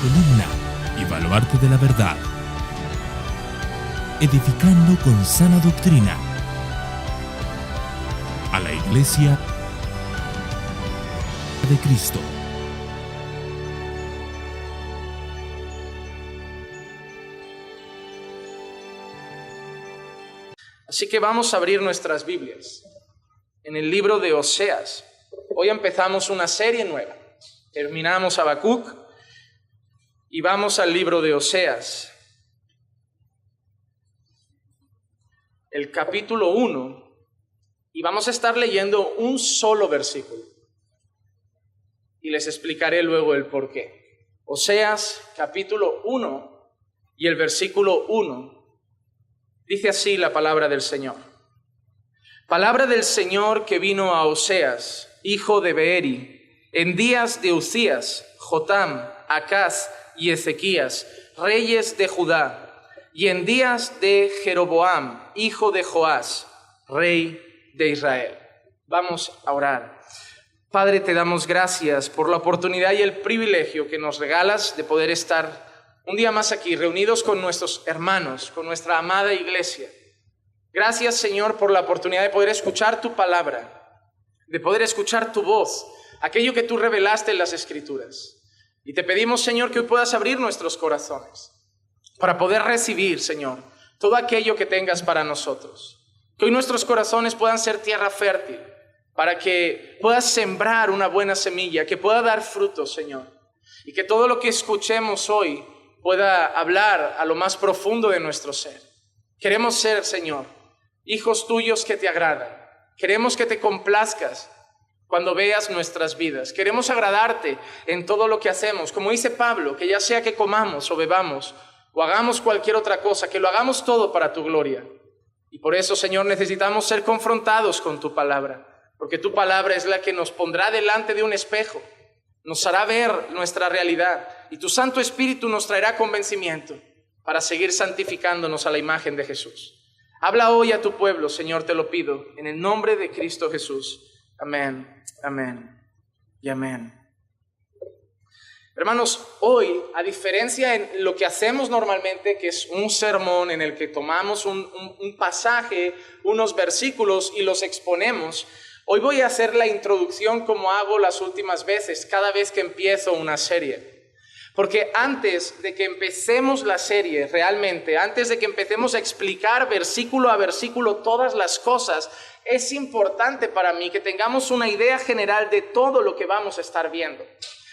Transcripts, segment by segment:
columna y baluarte de la verdad, edificando con sana doctrina a la Iglesia de Cristo. Así que vamos a abrir nuestras Biblias en el libro de Oseas. Hoy empezamos una serie nueva. Terminamos Habacuc y vamos al libro de Oseas. El capítulo 1, y vamos a estar leyendo un solo versículo. Y les explicaré luego el porqué. Oseas, capítulo 1, y el versículo 1. Dice así la palabra del Señor. Palabra del Señor que vino a Oseas, hijo de Beeri, en días de Uzías, Jotam, Acaz y Ezequías, reyes de Judá, y en días de Jeroboam, hijo de Joás, rey de Israel. Vamos a orar. Padre, te damos gracias por la oportunidad y el privilegio que nos regalas de poder estar un día más aquí, reunidos con nuestros hermanos, con nuestra amada iglesia. Gracias, Señor, por la oportunidad de poder escuchar tu palabra, de poder escuchar tu voz, aquello que tú revelaste en las Escrituras. Y te pedimos, Señor, que hoy puedas abrir nuestros corazones para poder recibir, Señor, todo aquello que tengas para nosotros. Que hoy nuestros corazones puedan ser tierra fértil, para que puedas sembrar una buena semilla, que pueda dar frutos, Señor. Y que todo lo que escuchemos hoy pueda hablar a lo más profundo de nuestro ser. Queremos ser, Señor, hijos tuyos que te agradan. Queremos que te complazcas cuando veas nuestras vidas. Queremos agradarte en todo lo que hacemos. Como dice Pablo, que ya sea que comamos o bebamos o hagamos cualquier otra cosa, que lo hagamos todo para tu gloria. Y por eso, Señor, necesitamos ser confrontados con tu palabra, porque tu palabra es la que nos pondrá delante de un espejo, nos hará ver nuestra realidad, y tu Santo Espíritu nos traerá convencimiento para seguir santificándonos a la imagen de Jesús. Habla hoy a tu pueblo, Señor, te lo pido, en el nombre de Cristo Jesús. Amén, amén y amén. Hermanos, hoy, a diferencia en lo que hacemos normalmente, que es un sermón en el que tomamos un pasaje, unos versículos y los exponemos, hoy voy a hacer la introducción como hago las últimas veces, cada vez que empiezo una serie. Porque antes de que empecemos la serie realmente, antes de que empecemos a explicar versículo a versículo todas las cosas, es importante para mí que tengamos una idea general de todo lo que vamos a estar viendo.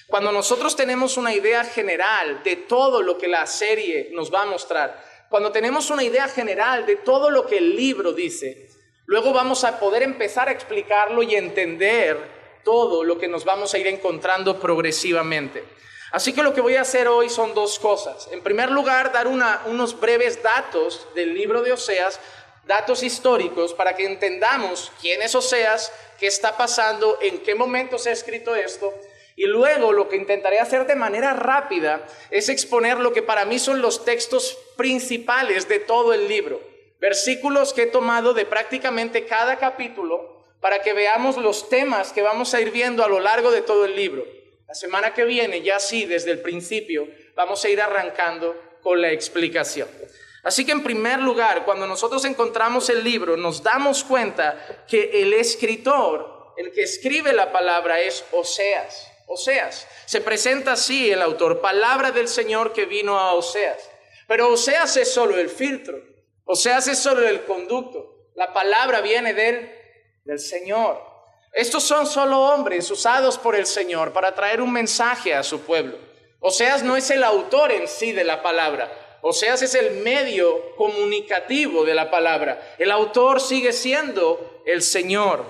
Cuando nosotros tenemos una idea general de todo lo que la serie nos va a mostrar, cuando tenemos una idea general de todo lo que el libro dice, luego vamos a poder empezar a explicarlo y entender todo lo que nos vamos a ir encontrando progresivamente. Así que lo que voy a hacer hoy son dos cosas. En primer lugar, dar unos breves datos del libro de Oseas, datos históricos para que entendamos quién es Oseas, qué está pasando, en qué momento se ha escrito esto. Y luego lo que intentaré hacer de manera rápida es exponer lo que para mí son los textos principales de todo el libro. Versículos que he tomado de prácticamente cada capítulo para que veamos los temas que vamos a ir viendo a lo largo de todo el libro. La semana que viene, ya sí, desde el principio, vamos a ir arrancando con la explicación. Así que en primer lugar, cuando nosotros encontramos el libro, nos damos cuenta que el escritor, el que escribe la palabra es Oseas. Oseas, se presenta así el autor, palabra del Señor que vino a Oseas. Pero Oseas es solo el filtro, Oseas es solo el conducto. La palabra viene del Señor. Estos son solo hombres usados por el Señor para traer un mensaje a su pueblo. Oseas no es el autor en sí de la palabra. Oseas es el medio comunicativo de la palabra. El autor sigue siendo el Señor.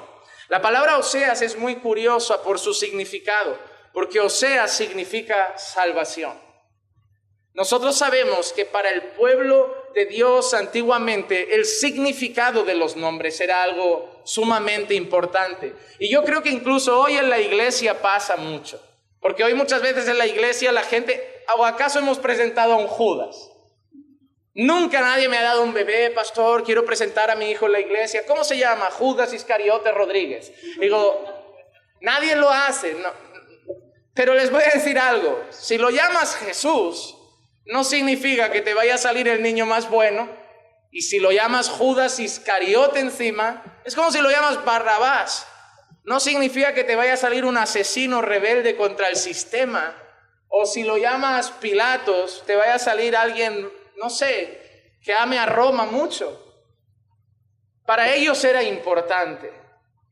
La palabra Oseas es muy curiosa por su significado, porque Oseas significa salvación. Nosotros sabemos que para el pueblo de Dios antiguamente el significado de los nombres era algo sumamente importante. Y yo creo que incluso hoy en la iglesia pasa mucho. Porque hoy muchas veces en la iglesia la gente, ¿o acaso hemos presentado a un Judas? Nunca nadie me ha dado un bebé, pastor, quiero presentar a mi hijo en la iglesia. ¿Cómo se llama? Judas Iscariote Rodríguez. Digo, nadie lo hace. No. Pero les voy a decir algo, si lo llamas Jesús, no significa que te vaya a salir el niño más bueno. Y si lo llamas Judas Iscariote encima, es como si lo llamas Barrabás. No significa que te vaya a salir un asesino rebelde contra el sistema. O si lo llamas Pilatos, te vaya a salir alguien, no sé, que ame a Roma mucho. Para ellos era importante.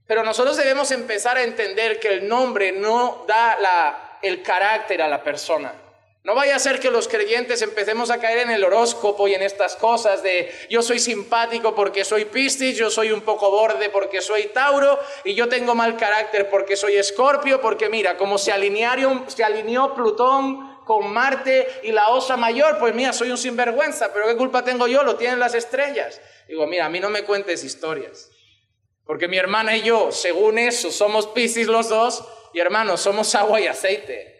Pero nosotros debemos empezar a entender que el nombre no da el carácter a la persona. No vaya a ser que los creyentes empecemos a caer en el horóscopo y en estas cosas de yo soy simpático porque soy Piscis, yo soy un poco borde porque soy Tauro y yo tengo mal carácter porque soy Escorpio, porque mira, como se alineó Plutón con Marte y la Osa Mayor, pues mira, soy un sinvergüenza, pero ¿qué culpa tengo yo? Lo tienen las estrellas. Digo, mira, a mí no me cuentes historias, porque mi hermana y yo, según eso, somos Piscis los dos y hermanos, somos agua y aceite.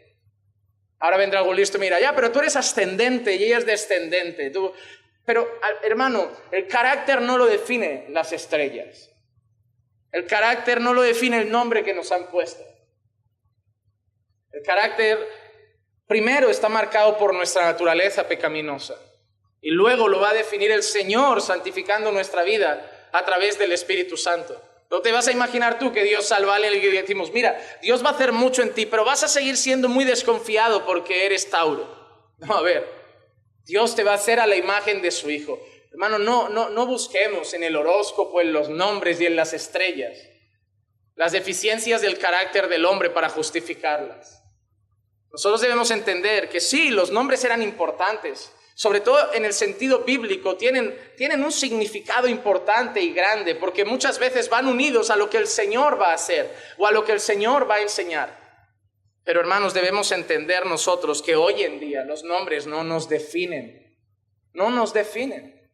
Ahora vendrá algún listo y mira, ya, pero tú eres ascendente y ella es descendente. Pero, hermano, el carácter no lo define las estrellas. El carácter no lo define el nombre que nos han puesto. El carácter primero está marcado por nuestra naturaleza pecaminosa. Y luego lo va a definir el Señor santificando nuestra vida a través del Espíritu Santo. No te vas a imaginar tú que Dios salva a alguien y decimos, mira, Dios va a hacer mucho en ti, pero vas a seguir siendo muy desconfiado porque eres Tauro. No, a ver, Dios te va a hacer a la imagen de su Hijo. Hermano, no busquemos en el horóscopo, en los nombres y en las estrellas las deficiencias del carácter del hombre para justificarlas. Nosotros debemos entender que sí, los nombres eran importantes, sobre todo en el sentido bíblico, tienen un significado importante y grande, porque muchas veces van unidos a lo que el Señor va a hacer o a lo que el Señor va a enseñar. Pero hermanos, debemos entender nosotros que hoy en día los nombres no nos definen. No nos definen.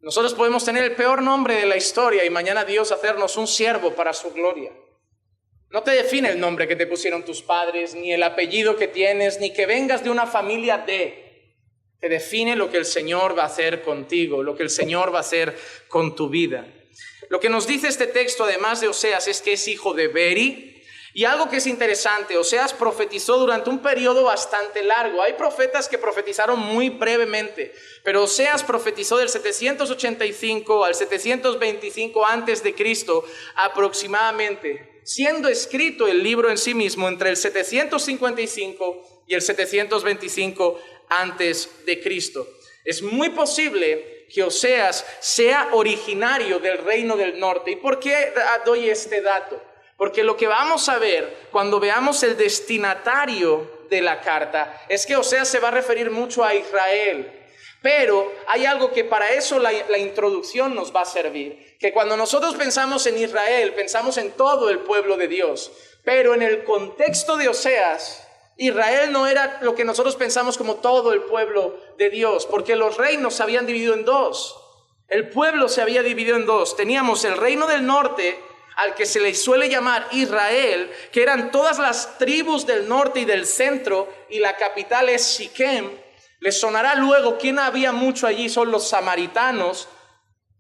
Nosotros podemos tener el peor nombre de la historia y mañana Dios hacernos un siervo para su gloria. No te define el nombre que te pusieron tus padres, ni el apellido que tienes, ni que vengas de una familia de... Te define lo que el Señor va a hacer contigo, lo que el Señor va a hacer con tu vida. Lo que nos dice este texto, además de Oseas, es que es hijo de Beri. Y algo que es interesante, Oseas profetizó durante un periodo bastante largo. Hay profetas que profetizaron muy brevemente, pero Oseas profetizó del 785 al 725 antes de Cristo aproximadamente, siendo escrito el libro en sí mismo entre el 755 y el 725 antes de Cristo. Es muy posible que Oseas sea originario del reino del norte. ¿Y por qué doy este dato? Porque lo que vamos a ver cuando veamos el destinatario de la carta es que Oseas se va a referir mucho a Israel. Pero hay algo que para eso la introducción nos va a servir. Que cuando nosotros pensamos en Israel, pensamos en todo el pueblo de Dios. Pero en el contexto de Oseas, Israel no era lo que nosotros pensamos como todo el pueblo de Dios, porque los reinos se habían dividido en dos. El pueblo se había dividido en dos. Teníamos el reino del norte, al que se le suele llamar Israel, que eran todas las tribus del norte y del centro, y la capital es Siquem. Les sonará luego quién había mucho allí, son los samaritanos.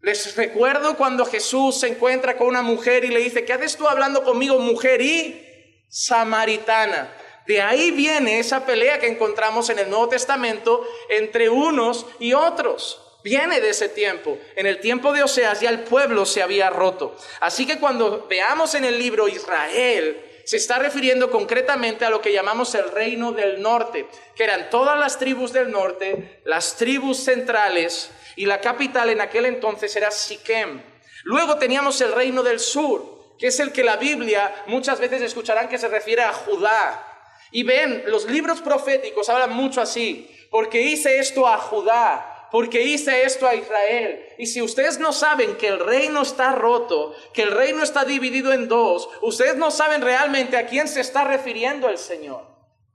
Les recuerdo cuando Jesús se encuentra con una mujer y le dice, ¿qué haces tú hablando conmigo, mujer y samaritana? De ahí viene esa pelea que encontramos en el Nuevo Testamento entre unos y otros. Viene de ese tiempo. En el tiempo de Oseas ya el pueblo se había roto. Así que cuando veamos en el libro Israel, se está refiriendo concretamente a lo que llamamos el reino del norte, que eran todas las tribus del norte, las tribus centrales, y la capital en aquel entonces era Siquem. Luego teníamos el reino del sur, que es el que la Biblia muchas veces escucharán que se refiere a Judá. Y ven, los libros proféticos hablan mucho así, porque hice esto a Judá, porque hice esto a Israel. Y si ustedes no saben que el reino está roto, que el reino está dividido en dos, ustedes no saben realmente a quién se está refiriendo el Señor.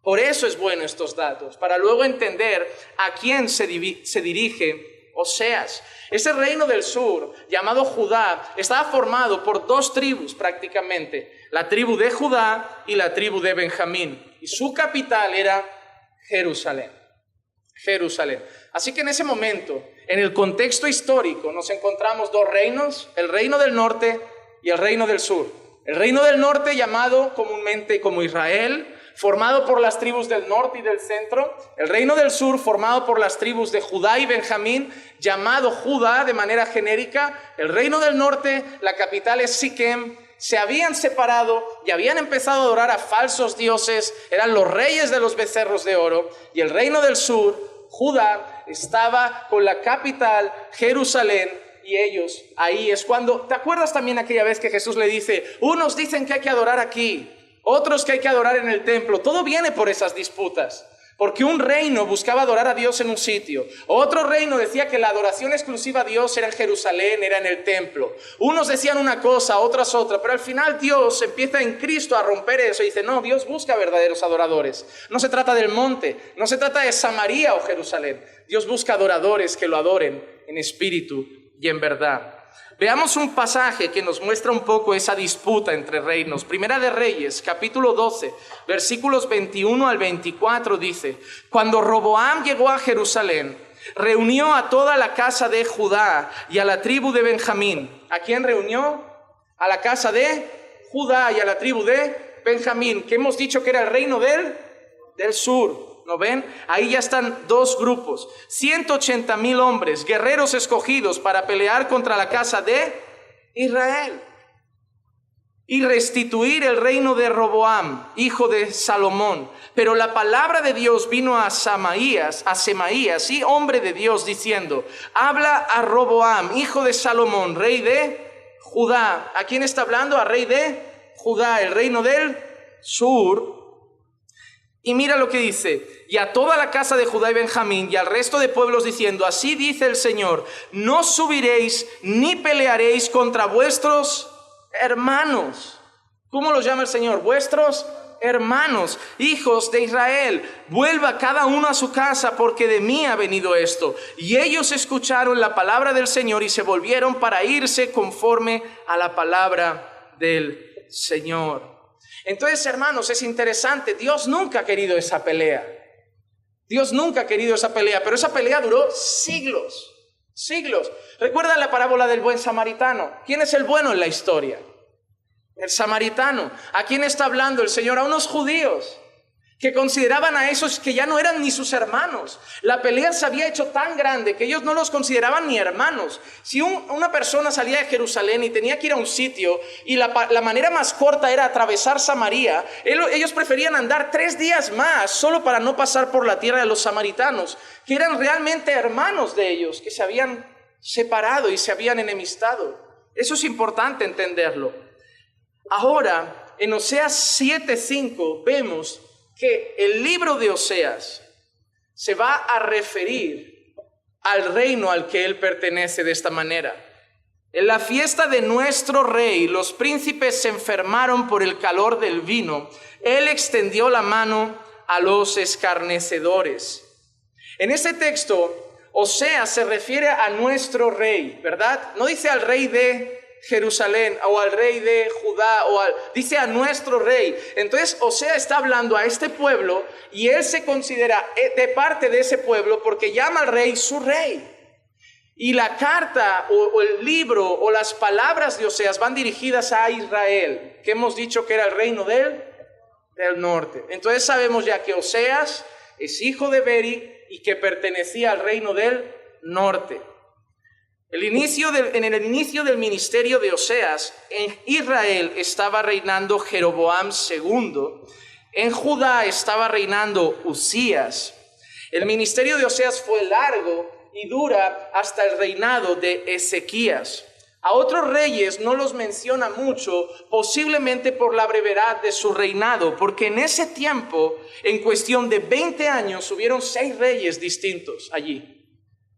Por eso es bueno estos datos, para luego entender a quién se dirige Oseas. Ese reino del sur, llamado Judá, estaba formado por dos tribus prácticamente, la tribu de Judá y la tribu de Benjamín. Y su capital era Jerusalén. Jerusalén. Así que en ese momento, en el contexto histórico, nos encontramos dos reinos, el reino del norte y el reino del sur. El reino del norte, llamado comúnmente como Israel, formado por las tribus del norte y del centro. El reino del sur, formado por las tribus de Judá y Benjamín, llamado Judá de manera genérica. El reino del norte, la capital es Siquem. Se habían separado y habían empezado a adorar a falsos dioses. Eran los reyes de los becerros de oro. Y el reino del sur, Judá, estaba con la capital, Jerusalén. Y ellos, ahí es cuando, ¿te acuerdas también aquella vez que Jesús le dice, unos dicen que hay que adorar aquí, otros que hay que adorar en el templo? Todo viene por esas disputas, porque un reino buscaba adorar a Dios en un sitio, otro reino decía que la adoración exclusiva a Dios era en Jerusalén, era en el templo. Unos decían una cosa, otras otra, pero al final Dios empieza en Cristo a romper eso y dice, no, Dios busca verdaderos adoradores. No se trata del monte, no se trata de Samaria o Jerusalén. Dios busca adoradores que lo adoren en espíritu y en verdad. Veamos un pasaje que nos muestra un poco esa disputa entre reinos. Primera de Reyes, capítulo 12, versículos 21 al 24 dice: Cuando Roboam llegó a Jerusalén, reunió a toda la casa de Judá y a la tribu de Benjamín. ¿A quién reunió? A la casa de Judá y a la tribu de Benjamín, que hemos dicho que era el reino del sur. ¿No ven? Ahí ya están dos grupos. 180,000 hombres, guerreros escogidos para pelear contra la casa de Israel y restituir el reino de Roboam, hijo de Salomón. Pero la palabra de Dios vino a Semaías, sí, hombre de Dios, diciendo: habla a Roboam, hijo de Salomón, rey de Judá. ¿A quién está hablando? A rey de Judá, el reino del sur. Y mira lo que dice: y a toda la casa de Judá y Benjamín y al resto de pueblos, diciendo: así dice el Señor, no subiréis ni pelearéis contra vuestros hermanos. ¿Cómo los llama el Señor? Vuestros hermanos, hijos de Israel. Vuelva cada uno a su casa, porque de mí ha venido esto. Y ellos escucharon la palabra del Señor y se volvieron para irse conforme a la palabra del Señor. Entonces, hermanos, es interesante. Dios nunca ha querido esa pelea. Dios nunca ha querido esa pelea, pero esa pelea duró siglos. ¿Recuerdan la parábola del buen samaritano? ¿Quién es el bueno en la historia? El samaritano. ¿A quién está hablando el Señor? A unos judíos que consideraban a esos que ya no eran ni sus hermanos. La pelea se había hecho tan grande que ellos no los consideraban ni hermanos. Si una persona salía de Jerusalén y tenía que ir a un sitio y la manera más corta era atravesar Samaria, ellos preferían andar 3 días más solo para no pasar por la tierra de los samaritanos, que eran realmente hermanos de ellos, que se habían separado y se habían enemistado. Eso es importante entenderlo. Ahora, en Oseas 7:5 vemos que el libro de Oseas se va a referir al reino al que él pertenece de esta manera. En la fiesta de nuestro rey, los príncipes se enfermaron por el calor del vino. Él extendió la mano a los escarnecedores. En este texto, Oseas se refiere a nuestro rey, ¿verdad? No dice al rey de Jerusalén o al rey de Judá, dice a nuestro rey. Entonces Oseas está hablando a este pueblo y él se considera de parte de ese pueblo porque llama al rey su rey. Y la carta o el libro o las palabras de Oseas van dirigidas a Israel, que hemos dicho que era el reino del norte. Entonces sabemos ya que Oseas es hijo de Beri y que pertenecía al reino del norte. En el inicio del ministerio de Oseas, en Israel estaba reinando Jeroboam II. En Judá estaba reinando Usías. El ministerio de Oseas fue largo y dura hasta el reinado de Ezequías. A otros reyes no los menciona mucho, posiblemente por la brevedad de su reinado, porque en ese tiempo, en cuestión de 20 años, hubieron 6 reyes distintos allí.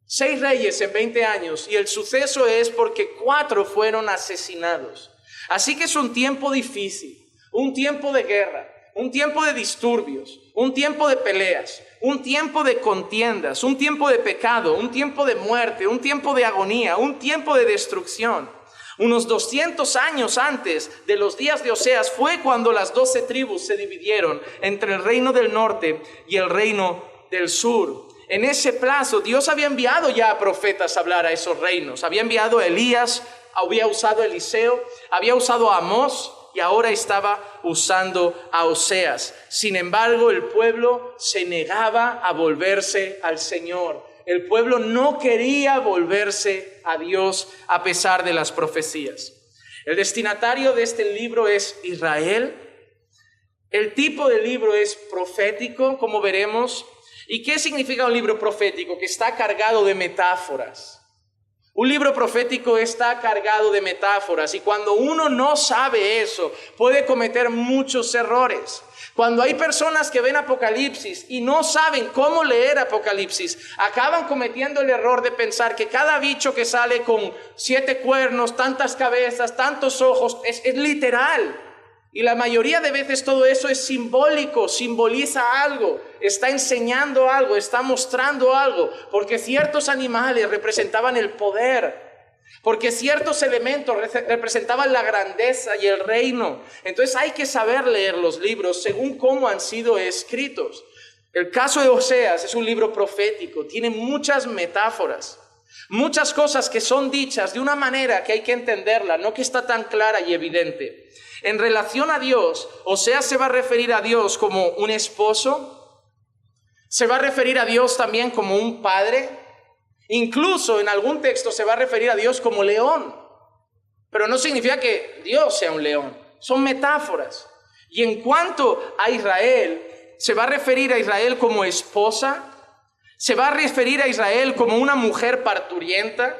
6 reyes en 20 años, y el suceso es porque 4 fueron asesinados. Así que es un tiempo difícil, un tiempo de guerra, un tiempo de disturbios, un tiempo de peleas, un tiempo de contiendas, un tiempo de pecado, un tiempo de muerte, un tiempo de agonía, un tiempo de destrucción. Unos 200 años antes de los días de Oseas fue cuando las 12 tribus se dividieron entre el reino del norte y el reino del sur. En ese plazo Dios había enviado ya a profetas a hablar a esos reinos. Había enviado a Elías, había usado a Eliseo, había usado a Amós y ahora estaba usando a Oseas. Sin embargo, el pueblo se negaba a volverse al Señor. El pueblo no quería volverse a Dios a pesar de las profecías. El destinatario de este libro es Israel. El tipo de libro es profético, como veremos. ¿Y qué significa un libro profético? Que está cargado de metáforas. Un libro profético está cargado de metáforas, y cuando uno no sabe eso, puede cometer muchos errores. Cuando hay personas que ven Apocalipsis y no saben cómo leer Apocalipsis, acaban cometiendo el error de pensar que cada bicho que sale con 7 cuernos, tantas cabezas, tantos ojos, es literal. Y la mayoría de veces todo eso es simbólico, simboliza algo, está enseñando algo, está mostrando algo, porque ciertos animales representaban el poder, porque ciertos elementos representaban la grandeza y el reino. Entonces hay que saber leer los libros según cómo han sido escritos. El caso de Oseas es un libro profético, tiene muchas metáforas, muchas cosas que son dichas de una manera que hay que entenderla, no que está tan clara y evidente. En relación a Dios, Oseas se va a referir a Dios como un esposo, se va a referir a Dios también como un padre, incluso en algún texto se va a referir a Dios como león, pero no significa que Dios sea un león, son metáforas. Y en cuanto a Israel, se va a referir a Israel como esposa, se va a referir a Israel como una mujer parturienta,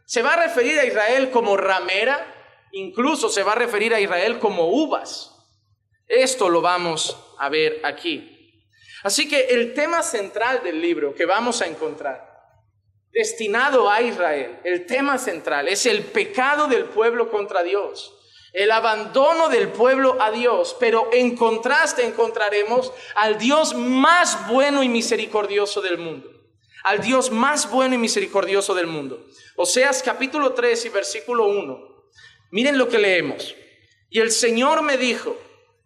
se va a referir a Israel como ramera, incluso se va a referir a Israel como uvas. Esto lo vamos a ver aquí. Así que el tema central del libro que vamos a encontrar, destinado a Israel, el tema central es el pecado del pueblo contra Dios, el abandono del pueblo a Dios, pero en contraste encontraremos al Dios más bueno y misericordioso del mundo. Al Dios más bueno y misericordioso del mundo. Oseas capítulo 3 y versículo 1. Miren lo que leemos. Y el Señor me dijo,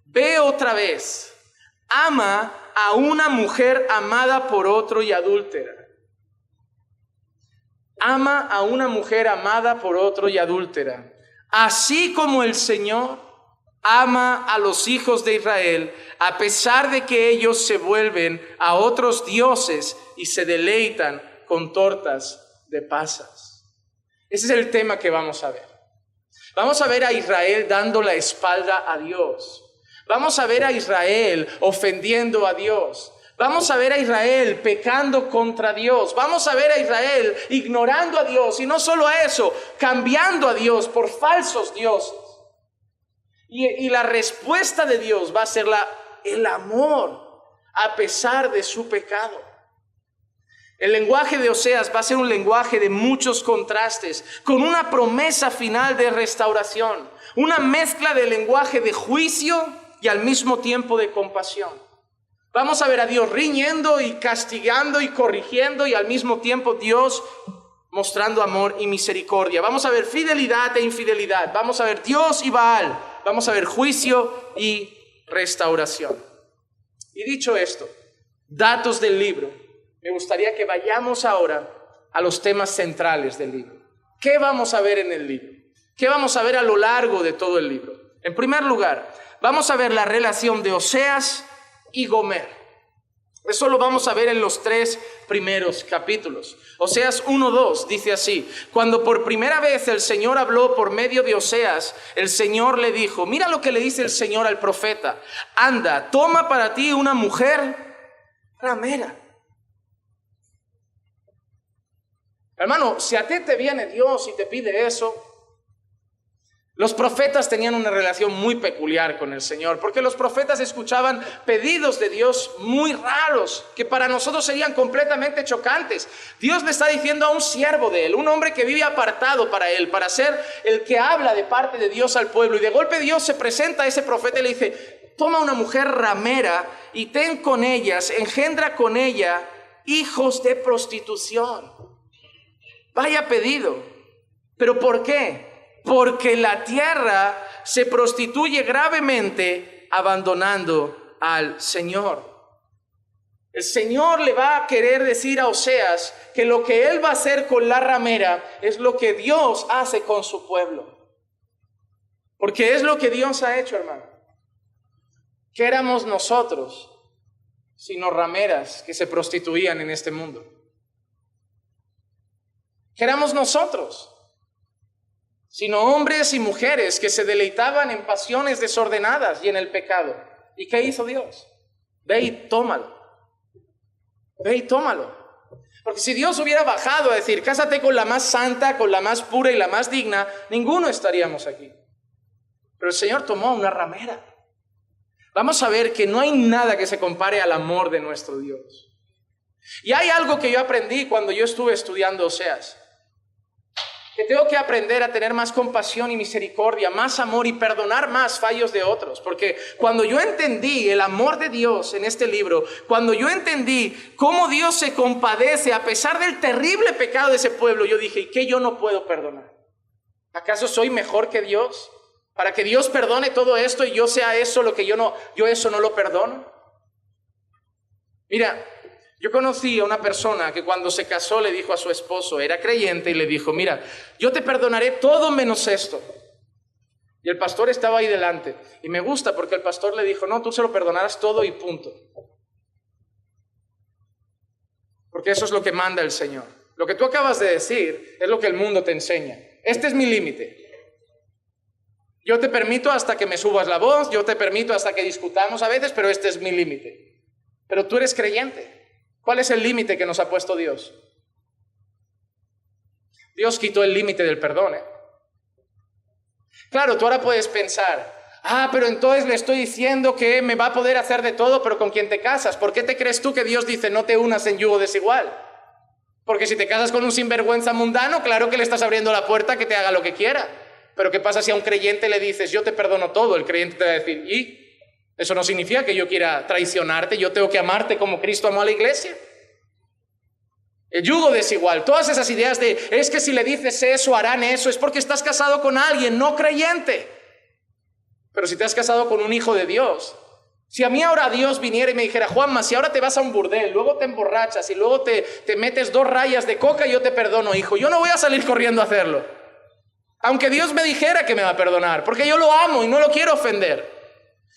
ve otra vez, ama a una mujer amada por otro y adúltera. Ama a una mujer amada por otro y adúltera. Así como el Señor ama a los hijos de Israel, a pesar de que ellos se vuelven a otros dioses y se deleitan con tortas de pasas. Ese es el tema que vamos a ver. Vamos a ver a Israel dando la espalda a Dios. Vamos a ver a Israel ofendiendo a Dios. Vamos a ver a Israel pecando contra Dios. Vamos a ver a Israel ignorando a Dios. Y no solo eso, cambiando a Dios por falsos dioses. Y la respuesta de Dios va a ser el amor a pesar de su pecado. El lenguaje de Oseas va a ser un lenguaje de muchos contrastes, con una promesa final de restauración, una mezcla de lenguaje de juicio y al mismo tiempo de compasión. Vamos a ver a Dios riñendo y castigando y corrigiendo, y al mismo tiempo Dios mostrando amor y misericordia. Vamos a ver fidelidad e infidelidad. Vamos a ver Dios y Baal. Vamos a ver juicio y restauración. Y dicho esto, datos del libro. Me gustaría que vayamos ahora a los temas centrales del libro. ¿Qué vamos a ver en el libro? ¿Qué vamos a ver a lo largo de todo el libro? En primer lugar, vamos a ver la relación de Oseas y Gomer. Eso lo vamos a ver en los 3 primeros capítulos. Oseas 1:2 dice así: cuando por primera vez el Señor habló por medio de Oseas, el Señor le dijo, mira lo que le dice el Señor al profeta: anda, toma para ti una mujer ramera. Hermano, si a ti te viene Dios y te pide eso, los profetas tenían una relación muy peculiar con el Señor, porque los profetas escuchaban pedidos de Dios muy raros, que para nosotros serían completamente chocantes. Dios le está diciendo a un siervo de él, un hombre que vive apartado para él, para ser el que habla de parte de Dios al pueblo, y de golpe Dios se presenta a ese profeta y le dice: toma una mujer ramera y ten con ellas, engendra con ella hijos de prostitución. Vaya pedido. ¿Pero por qué? Porque la tierra se prostituye gravemente abandonando al Señor. El Señor le va a querer decir a Oseas que lo que Él va a hacer con la ramera es lo que Dios hace con su pueblo. Porque es lo que Dios ha hecho, hermano. ¿Qué éramos nosotros sino rameras que se prostituían en este mundo? ¿Qué éramos nosotros sino hombres y mujeres que se deleitaban en pasiones desordenadas y en el pecado? ¿Y qué hizo Dios? Ve y tómalo. Ve y tómalo. Porque si Dios hubiera bajado a decir, cásate con la más santa, con la más pura y la más digna, ninguno estaríamos aquí. Pero el Señor tomó una ramera. Vamos a ver que no hay nada que se compare al amor de nuestro Dios. Y hay algo que yo aprendí cuando yo estuve estudiando Oseas. Que tengo que aprender a tener más compasión y misericordia, más amor y perdonar más fallos de otros. Porque cuando yo entendí el amor de Dios en este libro, cuando yo entendí cómo Dios se compadece a pesar del terrible pecado de ese pueblo, yo dije, ¿y qué yo no puedo perdonar? ¿Acaso soy mejor que Dios? Para que Dios perdone todo esto y yo sea eso lo que yo eso no lo perdono. Mira, yo conocí a una persona que cuando se casó le dijo a su esposo, era creyente, y le dijo, mira, yo te perdonaré todo menos esto. Y el pastor estaba ahí delante. Y me gusta porque el pastor le dijo, no, tú se lo perdonarás todo y punto. Porque eso es lo que manda el Señor. Lo que tú acabas de decir es lo que el mundo te enseña. Este es mi límite. Yo te permito hasta que me subas la voz, yo te permito hasta que discutamos a veces, pero este es mi límite. Pero tú eres creyente. ¿Cuál es el límite que nos ha puesto Dios? Dios quitó el límite del perdón, ¿eh? Claro, tú ahora puedes pensar, pero entonces le estoy diciendo que me va a poder hacer de todo, pero ¿con quién te casas? ¿Por qué te crees tú que Dios dice no te unas en yugo desigual? Porque si te casas con un sinvergüenza mundano, claro que le estás abriendo la puerta a que te haga lo que quiera. Pero ¿qué pasa si a un creyente le dices yo te perdono todo? El creyente te va a decir, ¿y? Eso no significa que yo quiera traicionarte, yo tengo que amarte como Cristo amó a la iglesia. El yugo desigual, todas esas ideas de es que si le dices eso, harán eso, es porque estás casado con alguien no creyente. Pero si te has casado con un hijo de Dios, si a mí ahora Dios viniera y me dijera, Juanma, si ahora te vas a un burdel, luego te emborrachas y luego te metes 2 rayas de coca, yo te perdono, hijo, yo no voy a salir corriendo a hacerlo. Aunque Dios me dijera que me va a perdonar, porque yo lo amo y no lo quiero ofender.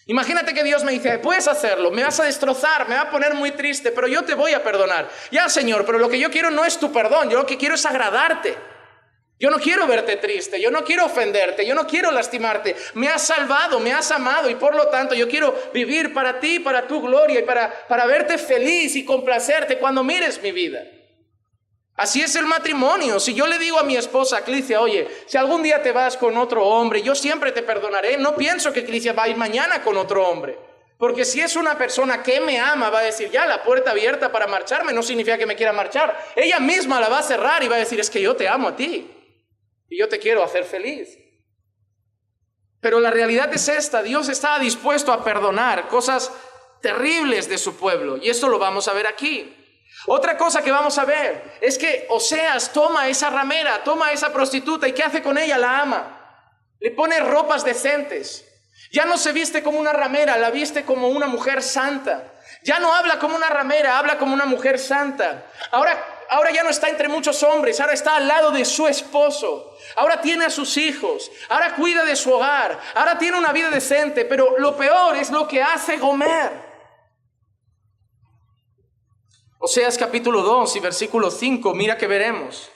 Imagínate que Dios me dice, puedes hacerlo, me vas a destrozar, me va a poner muy triste, pero yo te voy a perdonar. Ya, Señor, pero lo que yo quiero no es tu perdón, yo lo que quiero es agradarte. Yo no quiero verte triste, yo no quiero ofenderte, yo no quiero lastimarte. Me has salvado, me has amado y por lo tanto yo quiero vivir para ti, para tu gloria y para verte feliz y complacerte cuando mires mi vida. Así es el matrimonio. Si yo le digo a mi esposa, Clicia, oye, si algún día te vas con otro hombre, yo siempre te perdonaré. No pienso que Clicia va a ir mañana con otro hombre. Porque si es una persona que me ama, va a decir, ya, la puerta abierta para marcharme no significa que me quiera marchar. Ella misma la va a cerrar y va a decir, es que yo te amo a ti. Y yo te quiero hacer feliz. Pero la realidad es esta. Dios estaba dispuesto a perdonar cosas terribles de su pueblo. Y esto lo vamos a ver aquí. Otra cosa que vamos a ver es que Oseas toma esa ramera, toma esa prostituta y ¿qué hace con ella? La ama. Le pone ropas decentes. Ya no se viste como una ramera, la viste como una mujer santa. Ya no habla como una ramera, habla como una mujer santa. Ahora ya no está entre muchos hombres, ahora está al lado de su esposo. Ahora tiene a sus hijos, ahora cuida de su hogar, ahora tiene una vida decente. Pero lo peor es lo que hace Gomer. Oseas capítulo 2 y versículo 5, mira que veremos.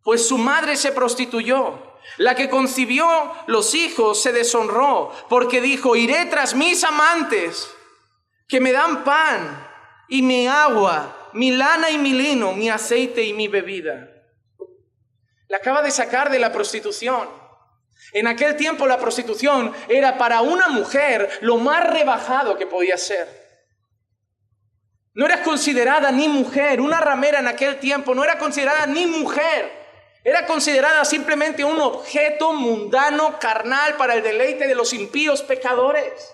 Pues su madre se prostituyó, la que concibió los hijos se deshonró, porque dijo, iré tras mis amantes, que me dan pan y mi agua, mi lana y mi lino, mi aceite y mi bebida. La acaba de sacar de la prostitución. En aquel tiempo la prostitución era para una mujer lo más rebajado que podía ser. No era considerada ni mujer, una ramera en aquel tiempo no era considerada ni mujer. Era considerada simplemente un objeto mundano, carnal, para el deleite de los impíos pecadores.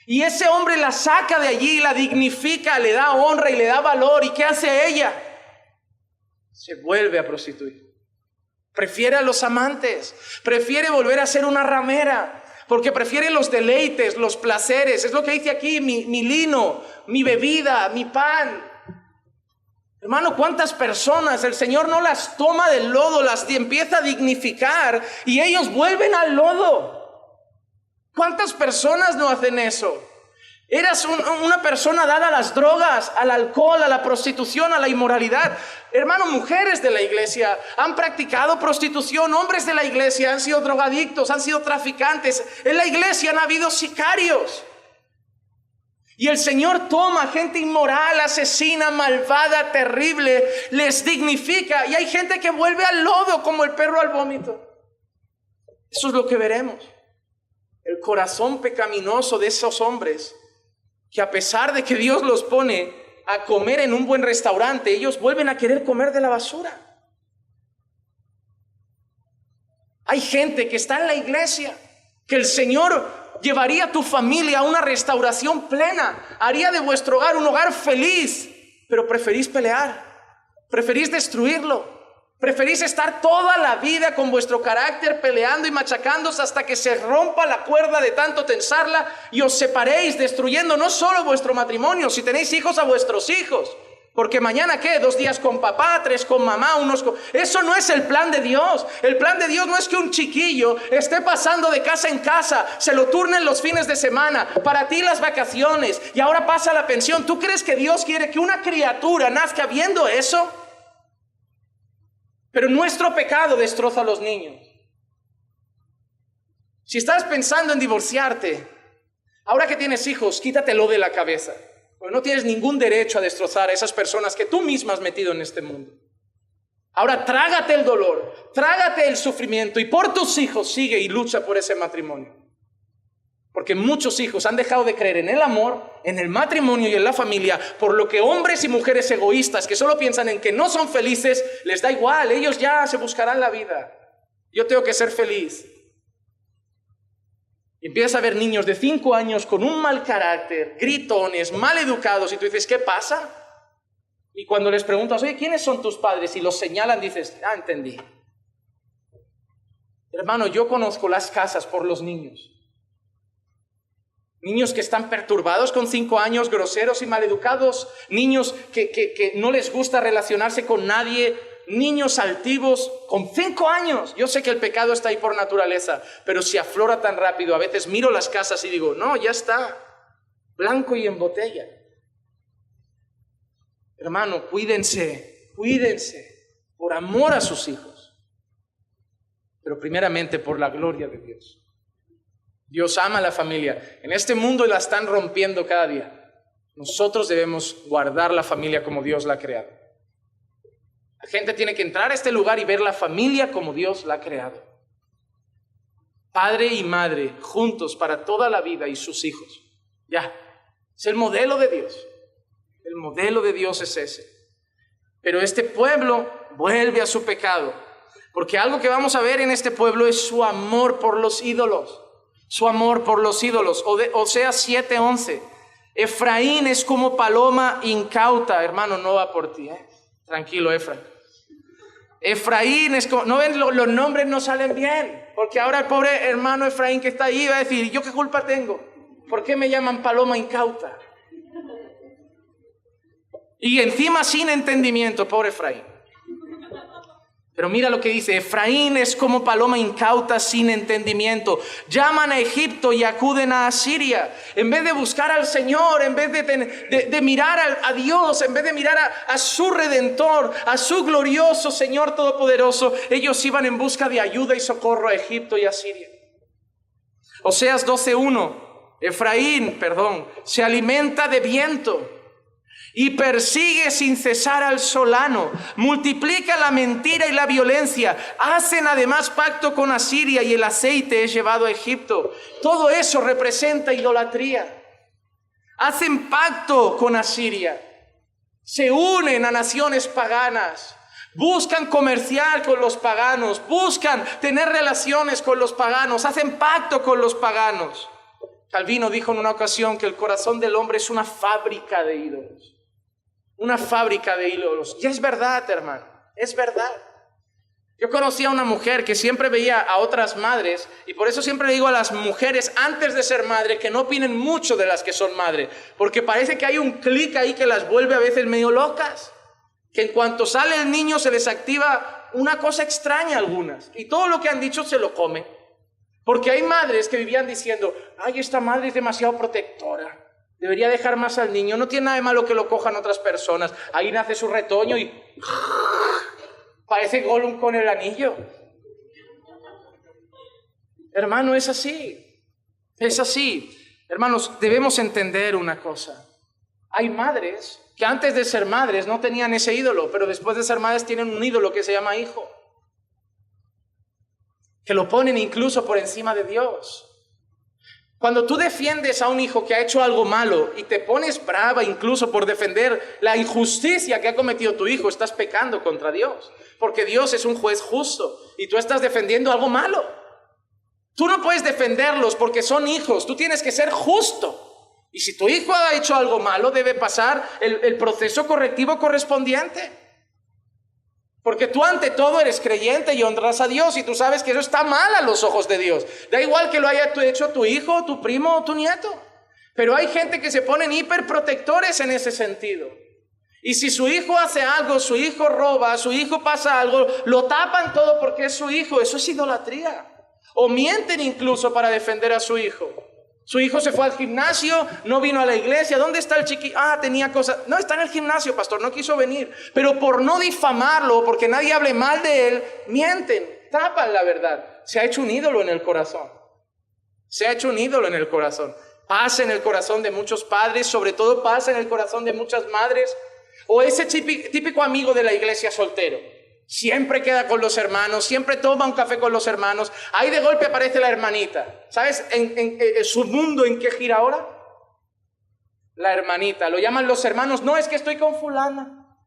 Y ese hombre la saca de allí, la dignifica, le da honra y le da valor. ¿Y qué hace ella? Se vuelve a prostituir. Prefiere a los amantes, prefiere volver a ser una ramera. Porque prefiere los deleites, los placeres. Es lo que dice aquí, mi lino, mi bebida, mi pan. Hermano, ¿cuántas personas el Señor no las toma del lodo, las empieza a dignificar y ellos vuelven al lodo? ¿Cuántas personas no hacen eso? Eras una persona dada a las drogas, al alcohol, a la prostitución, a la inmoralidad. Hermano, mujeres de la iglesia han practicado prostitución. Hombres de la iglesia han sido drogadictos, han sido traficantes. En la iglesia han habido sicarios. Y el Señor toma gente inmoral, asesina, malvada, terrible, les dignifica. Y hay gente que vuelve al lodo como el perro al vómito. Eso es lo que veremos. El corazón pecaminoso de esos hombres, que a pesar de que Dios los pone a comer en un buen restaurante, ellos vuelven a querer comer de la basura. Hay gente que está en la iglesia, que el Señor llevaría a tu familia a una restauración plena, haría de vuestro hogar un hogar feliz, pero preferís pelear, preferís destruirlo. Preferís estar toda la vida con vuestro carácter peleando y machacándose hasta que se rompa la cuerda de tanto tensarla y os separéis, destruyendo no solo vuestro matrimonio, si tenéis hijos, a vuestros hijos. Porque mañana, ¿qué? 2 días con papá, 3 con mamá, Eso no es el plan de Dios. El plan de Dios no es que un chiquillo esté pasando de casa en casa, se lo turnen los fines de semana, para ti las vacaciones, y ahora pasa la pensión. ¿Tú crees que Dios quiere que una criatura nazca viendo eso? Pero nuestro pecado destroza a los niños. Si estás pensando en divorciarte, ahora que tienes hijos, quítatelo de la cabeza. Porque no tienes ningún derecho a destrozar a esas personas que tú misma has metido en este mundo. Ahora trágate el dolor, trágate el sufrimiento y por tus hijos sigue y lucha por ese matrimonio. Porque muchos hijos han dejado de creer en el amor, en el matrimonio y en la familia, por lo que hombres y mujeres egoístas que solo piensan en que no son felices, les da igual, ellos ya se buscarán la vida. Yo tengo que ser feliz. Y empiezas a ver niños de 5 años con un mal carácter, gritones, mal educados, y tú dices, ¿qué pasa? Y cuando les preguntas, oye, ¿quiénes son tus padres? Y los señalan, dices, entendí. Hermano, yo conozco las casas por los niños. Niños que están perturbados con 5 años, groseros y maleducados. Niños que no les gusta relacionarse con nadie. Niños altivos con 5 años. Yo sé que el pecado está ahí por naturaleza, pero si aflora tan rápido, a veces miro las casas y digo, no, ya está, blanco y en botella. Hermano, cuídense por amor a sus hijos, pero primeramente por la gloria de Dios. Dios ama a la familia. En este mundo la están rompiendo cada día. Nosotros debemos guardar la familia como Dios la ha creado. La gente tiene que entrar a este lugar y ver la familia como Dios la ha creado. Padre y madre juntos para toda la vida y sus hijos. Ya, es el modelo de Dios. El modelo de Dios es ese. Pero este pueblo vuelve a su pecado. Porque algo que vamos a ver en este pueblo es su amor por los ídolos. Su amor por los ídolos. Oseas 7:11. Efraín es como paloma incauta. Hermano, no va por ti, Tranquilo, Efraín. Efraín es como... ¿No ven? Los nombres no salen bien. Porque ahora el pobre hermano Efraín que está ahí va a decir, ¿yo qué culpa tengo? ¿Por qué me llaman paloma incauta? Y encima sin entendimiento, pobre Efraín. Pero mira lo que dice, Efraín es como paloma incauta sin entendimiento. Llaman a Egipto y acuden a Asiria. En vez de buscar al Señor, en vez de mirar a Dios, en vez de mirar a su Redentor, a su glorioso Señor Todopoderoso, ellos iban en busca de ayuda y socorro a Egipto y a Asiria. Oseas 12:1, Efraín, se alimenta de viento y persigue sin cesar al solano, multiplica la mentira y la violencia, hacen además pacto con Asiria y el aceite es llevado a Egipto. Todo eso representa idolatría. Hacen pacto con Asiria, se unen a naciones paganas, buscan comerciar con los paganos, buscan tener relaciones con los paganos, hacen pacto con los paganos. Calvino dijo en una ocasión que el corazón del hombre es una fábrica de ídolos. Una fábrica de ídolos. Y es verdad, hermano, es verdad. Yo conocí a una mujer que siempre veía a otras madres, y por eso siempre le digo a las mujeres antes de ser madre que no opinen mucho de las que son madre, porque parece que hay un clic ahí que las vuelve a veces medio locas, que en cuanto sale el niño se les activa una cosa extraña a algunas, y todo lo que han dicho se lo comen. Porque hay madres que vivían diciendo, ay, esta madre es demasiado protectora, debería dejar más al niño, no tiene nada de malo que lo cojan otras personas. Ahí nace su retoño y parece Gollum con el anillo. Hermano, es así. Es así. Hermanos, debemos entender una cosa. Hay madres que antes de ser madres no tenían ese ídolo, pero después de ser madres tienen un ídolo que se llama hijo. Que lo ponen incluso por encima de Dios. Cuando tú defiendes a un hijo que ha hecho algo malo y te pones brava incluso por defender la injusticia que ha cometido tu hijo, estás pecando contra Dios. Porque Dios es un juez justo y tú estás defendiendo algo malo. Tú no puedes defenderlos porque son hijos, tú tienes que ser justo. Y si tu hijo ha hecho algo malo, debe pasar el proceso correctivo correspondiente. Porque tú ante todo eres creyente y honras a Dios y tú sabes que eso está mal a los ojos de Dios. Da igual que lo haya hecho tu hijo, tu primo o tu nieto. Pero hay gente que se ponen hiperprotectores en ese sentido. Y si su hijo hace algo, su hijo roba, su hijo pasa algo, lo tapan todo porque es su hijo. Eso es idolatría. O mienten incluso para defender a su hijo. Su hijo se fue al gimnasio, no vino a la iglesia. ¿Dónde está el chiquillo? Tenía cosas. No, está en el gimnasio, pastor, no quiso venir. Pero por no difamarlo, porque nadie hable mal de él, mienten, tapan la verdad. Se ha hecho un ídolo en el corazón. Se ha hecho un ídolo en el corazón. Pasa en el corazón de muchos padres, sobre todo pasa en el corazón de muchas madres. O ese típico amigo de la iglesia soltero. Siempre queda con los hermanos, siempre toma un café con los hermanos. Ahí de golpe aparece la hermanita. ¿Sabes en su mundo en qué gira ahora? La hermanita. Lo llaman los hermanos. No, es que estoy con fulana.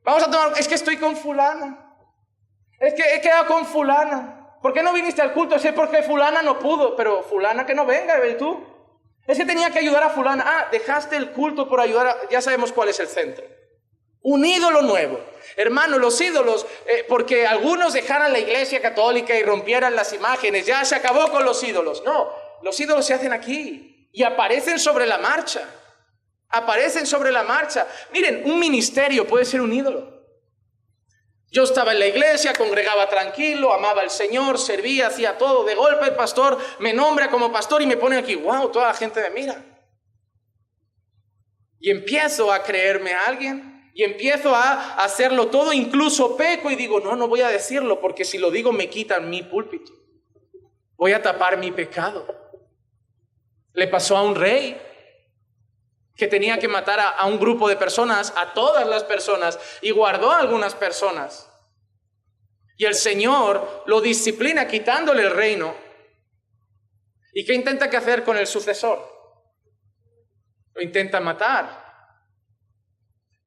Vamos a tomar, es que estoy con fulana. Es que he quedado con fulana. ¿Por qué no viniste al culto? Es porque fulana no pudo. Pero fulana que no venga, ¿y tú? Es que tenía que ayudar a fulana. Dejaste el culto por ayudar a... Ya sabemos cuál es el centro. Un ídolo nuevo. Hermano, los ídolos, porque algunos dejaran la iglesia católica y rompieran las imágenes, ya se acabó con los ídolos. No, los ídolos se hacen aquí y aparecen sobre la marcha. Aparecen sobre la marcha. Miren, un ministerio puede ser un ídolo. Yo estaba en la iglesia, congregaba tranquilo, amaba al Señor, servía, hacía todo. De golpe el pastor me nombra como pastor y me pone aquí. ¡Wow! Toda la gente me mira. Y empiezo a creerme a alguien. Y empiezo a hacerlo todo, incluso peco y digo, no voy a decirlo porque si lo digo me quitan mi púlpito. Voy a tapar mi pecado. Le pasó a un rey que tenía que matar a un grupo de personas, a todas las personas, y guardó a algunas personas. Y el Señor lo disciplina quitándole el reino. ¿Y qué intenta hacer con el sucesor? Lo intenta matar.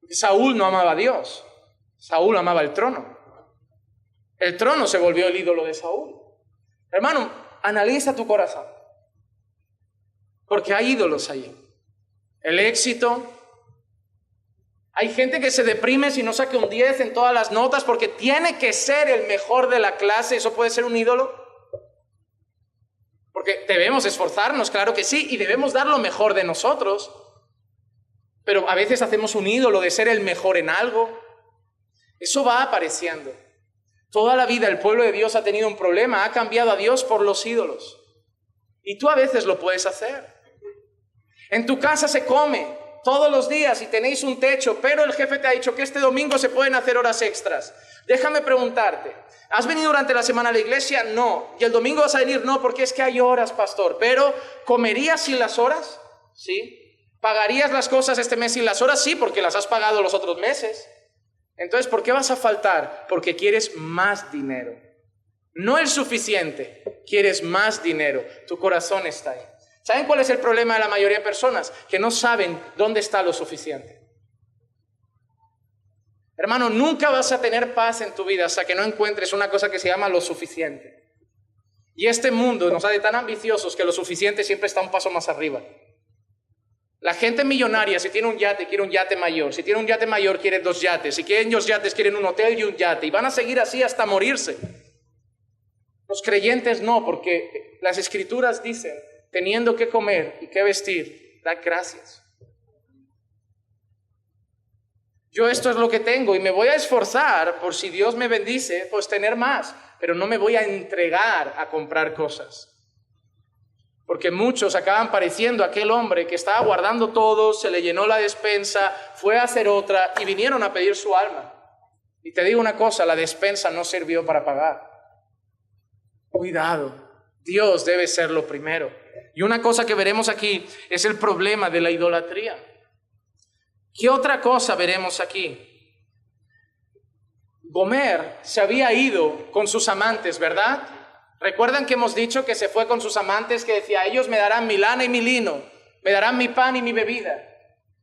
Saúl no amaba a Dios, Saúl amaba el trono. El trono se volvió el ídolo de Saúl. Hermano, analiza tu corazón, porque hay ídolos ahí. El éxito. Hay gente que se deprime si no saca un 10 en todas las notas porque tiene que ser el mejor de la clase. ¿Eso puede ser un ídolo? Porque debemos esforzarnos, claro que sí, y debemos dar lo mejor de nosotros. Pero a veces hacemos un ídolo de ser el mejor en algo. Eso va apareciendo. Toda la vida el pueblo de Dios ha tenido un problema, ha cambiado a Dios por los ídolos. Y tú a veces lo puedes hacer. En tu casa se come todos los días y tenéis un techo, pero el jefe te ha dicho que este domingo se pueden hacer horas extras. Déjame preguntarte, ¿has venido durante la semana a la iglesia? No. ¿Y el domingo vas a venir? No, porque es que hay horas, pastor. Pero, ¿comerías sin las horas? Sí. ¿Pagarías las cosas este mes sin las horas? Sí, porque las has pagado los otros meses. Entonces, ¿por qué vas a faltar? Porque quieres más dinero. No el suficiente, quieres más dinero. Tu corazón está ahí. ¿Saben cuál es el problema de la mayoría de personas? Que no saben dónde está lo suficiente. Hermano, nunca vas a tener paz en tu vida hasta que no encuentres una cosa que se llama lo suficiente. Y este mundo nos hace tan ambiciosos que lo suficiente siempre está un paso más arriba. La gente millonaria, si tiene un yate, quiere un yate mayor. Si tiene un yate mayor, quiere 2 yates. Si quieren 2 yates, quieren un hotel y un yate. Y van a seguir así hasta morirse. Los creyentes no, porque las escrituras dicen, teniendo que comer y que vestir, dad gracias. Yo esto es lo que tengo y me voy a esforzar por si Dios me bendice, pues tener más. Pero no me voy a entregar a comprar cosas. Porque muchos acaban pareciendo aquel hombre que estaba guardando todo, se le llenó la despensa, fue a hacer otra y vinieron a pedir su alma. Y te digo una cosa, la despensa no sirvió para pagar. Cuidado, Dios debe ser lo primero. Y una cosa que veremos aquí es el problema de la idolatría. ¿Qué otra cosa veremos aquí? Gomer se había ido con sus amantes, ¿verdad? Recuerdan que hemos dicho que se fue con sus amantes, que decía, ellos me darán mi lana y mi lino, me darán mi pan y mi bebida.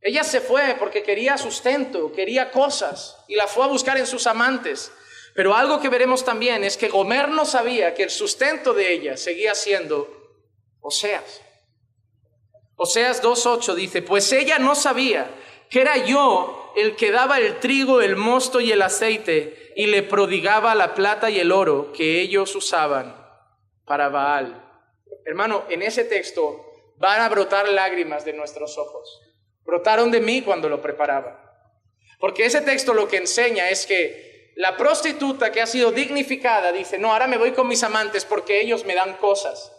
Ella se fue porque quería sustento, quería cosas, y la fue a buscar en sus amantes. Pero algo que veremos también es que Gomer no sabía que el sustento de ella seguía siendo Oseas. Oseas 2:8 dice, pues ella no sabía que era yo el que daba el trigo, el mosto y el aceite, y le prodigaba la plata y el oro que ellos usaban para Baal. Hermano, en ese texto van a brotar lágrimas de nuestros ojos. Brotaron de mí cuando lo preparaba. Porque ese texto lo que enseña es que la prostituta que ha sido dignificada dice, no, ahora me voy con mis amantes porque ellos me dan cosas.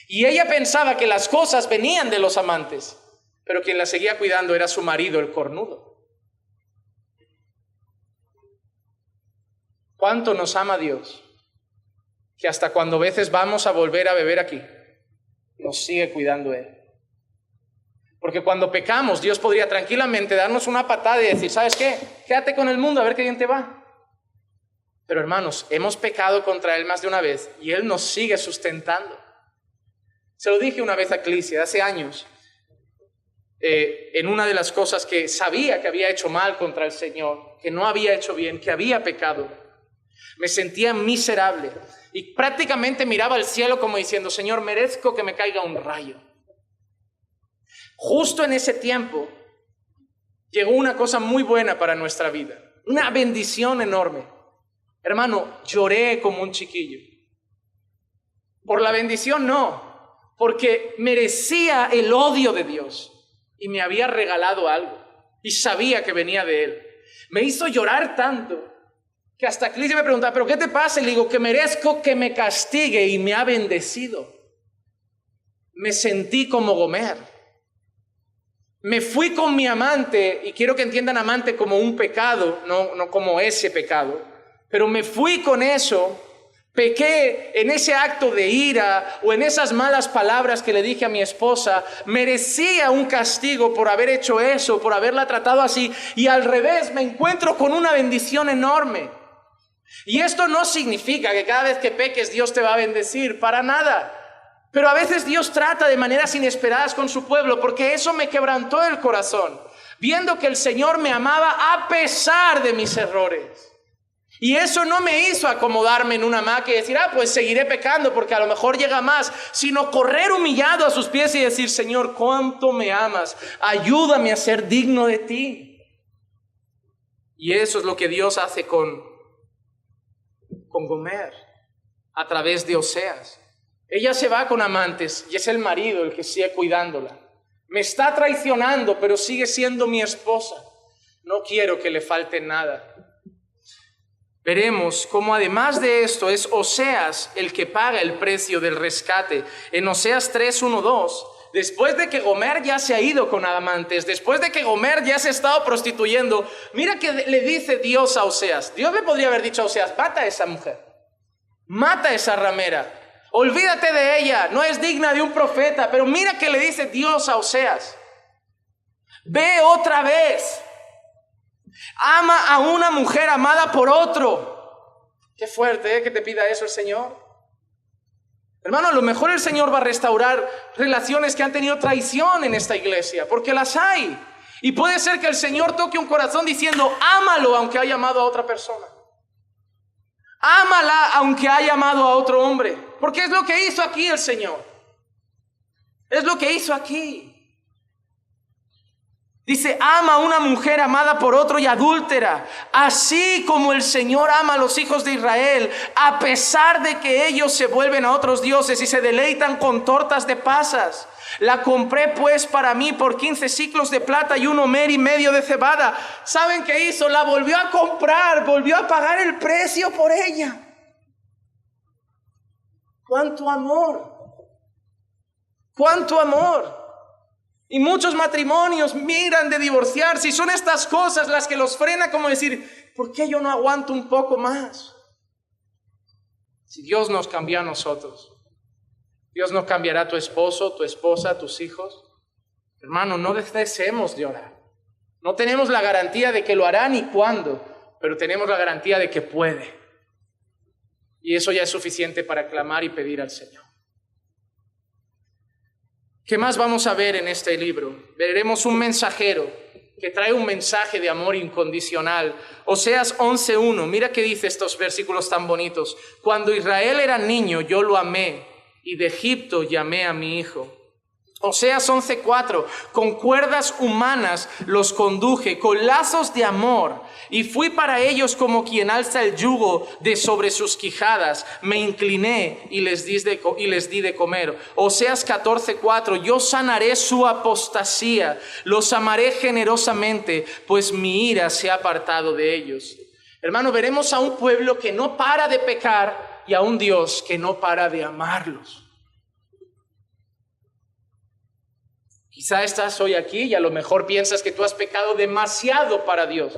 Y ella pensaba que las cosas venían de los amantes, pero quien la seguía cuidando era su marido, el cornudo. ¿Cuánto nos ama Dios? Que hasta cuando a veces vamos a volver a beber aquí, nos sigue cuidando Él. Porque cuando pecamos, Dios podría tranquilamente darnos una patada y decir, ¿sabes qué? Quédate con el mundo a ver qué bien te va. Pero hermanos, hemos pecado contra Él más de una vez y Él nos sigue sustentando. Se lo dije una vez a Eclesia, hace años, en una de las cosas que sabía que había hecho mal contra el Señor, que no había hecho bien, que había pecado. Me sentía miserable y prácticamente miraba al cielo como diciendo, Señor, merezco que me caiga un rayo. Justo en ese tiempo llegó una cosa muy buena para nuestra vida, una bendición enorme. Hermano, lloré como un chiquillo. Por la bendición no, porque merecía el odio de Dios y me había regalado algo y sabía que venía de Él. Me hizo llorar tanto que hasta Eclesia me preguntaba, ¿pero qué te pasa? Y le digo, que merezco que me castigue y me ha bendecido. Me sentí como Gomer. Me fui con mi amante, y quiero que entiendan amante como un pecado, no como ese pecado, pero me fui con eso, pequé en ese acto de ira o en esas malas palabras que le dije a mi esposa, merecía un castigo por haber hecho eso, por haberla tratado así, y al revés me encuentro con una bendición enorme. Y esto no significa que cada vez que peques Dios te va a bendecir, para nada. Pero a veces Dios trata de maneras inesperadas con su pueblo, porque eso me quebrantó el corazón, viendo que el Señor me amaba a pesar de mis errores. Y eso no me hizo acomodarme en una hamaca y decir, pues seguiré pecando porque a lo mejor llega más, sino correr humillado a sus pies y decir, Señor, cuánto me amas, ayúdame a ser digno de ti. Y eso es lo que Dios hace con Gomer a través de Oseas. Ella se va con amantes y es el marido el que sigue cuidándola. Me está traicionando, pero sigue siendo mi esposa. No quiero que le falte nada. Veremos cómo además de esto es Oseas el que paga el precio del rescate. En Oseas 3:1-2, después de que Gomer ya se ha ido con amantes, después de que Gomer ya se ha estado prostituyendo, mira que le dice Dios a Oseas. Dios le podría haber dicho a Oseas, mata a esa mujer, mata a esa ramera, olvídate de ella, no es digna de un profeta. Pero mira que le dice Dios a Oseas, ve otra vez, ama a una mujer amada por otro. Qué fuerte, que te pida eso el Señor. Hermano, a lo mejor el Señor va a restaurar relaciones que han tenido traición en esta iglesia, porque las hay. Y puede ser que el Señor toque un corazón diciendo, ámalo aunque haya amado a otra persona. Ámala aunque haya amado a otro hombre. Porque es lo que hizo aquí el Señor. Es lo que hizo aquí. Dice, ama a una mujer amada por otro y adúltera, así como el Señor ama a los hijos de Israel, a pesar de que ellos se vuelven a otros dioses y se deleitan con tortas de pasas. La compré pues para mí por 15 siclos de plata y 1 homer y medio de cebada. ¿Saben qué hizo? La volvió a comprar, volvió a pagar el precio por ella. ¡Cuánto amor! ¡Cuánto amor! Y muchos matrimonios miran de divorciarse y son estas cosas las que los frena, como decir, ¿por qué yo no aguanto un poco más? Si Dios nos cambió a nosotros, Dios no cambiará a tu esposo, tu esposa, tus hijos. Hermano, no deseemos de orar. No tenemos la garantía de que lo hará ni cuándo, pero tenemos la garantía de que puede. Y eso ya es suficiente para clamar y pedir al Señor. ¿Qué más vamos a ver en este libro? Veremos un mensajero que trae un mensaje de amor incondicional. Oseas 11:1, mira qué dice estos versículos tan bonitos. Cuando Israel era niño, yo lo amé, y de Egipto llamé a mi hijo. Oseas 11:4, con cuerdas humanas los conduje, con lazos de amor, y fui para ellos como quien alza el yugo de sobre sus quijadas. Me incliné y les di de comer. Oseas 14:4, yo sanaré su apostasía, los amaré generosamente, pues mi ira se ha apartado de ellos. Hermano, veremos a un pueblo que no para de pecar y a un Dios que no para de amarlos. Quizá estás hoy aquí y a lo mejor piensas que tú has pecado demasiado para Dios.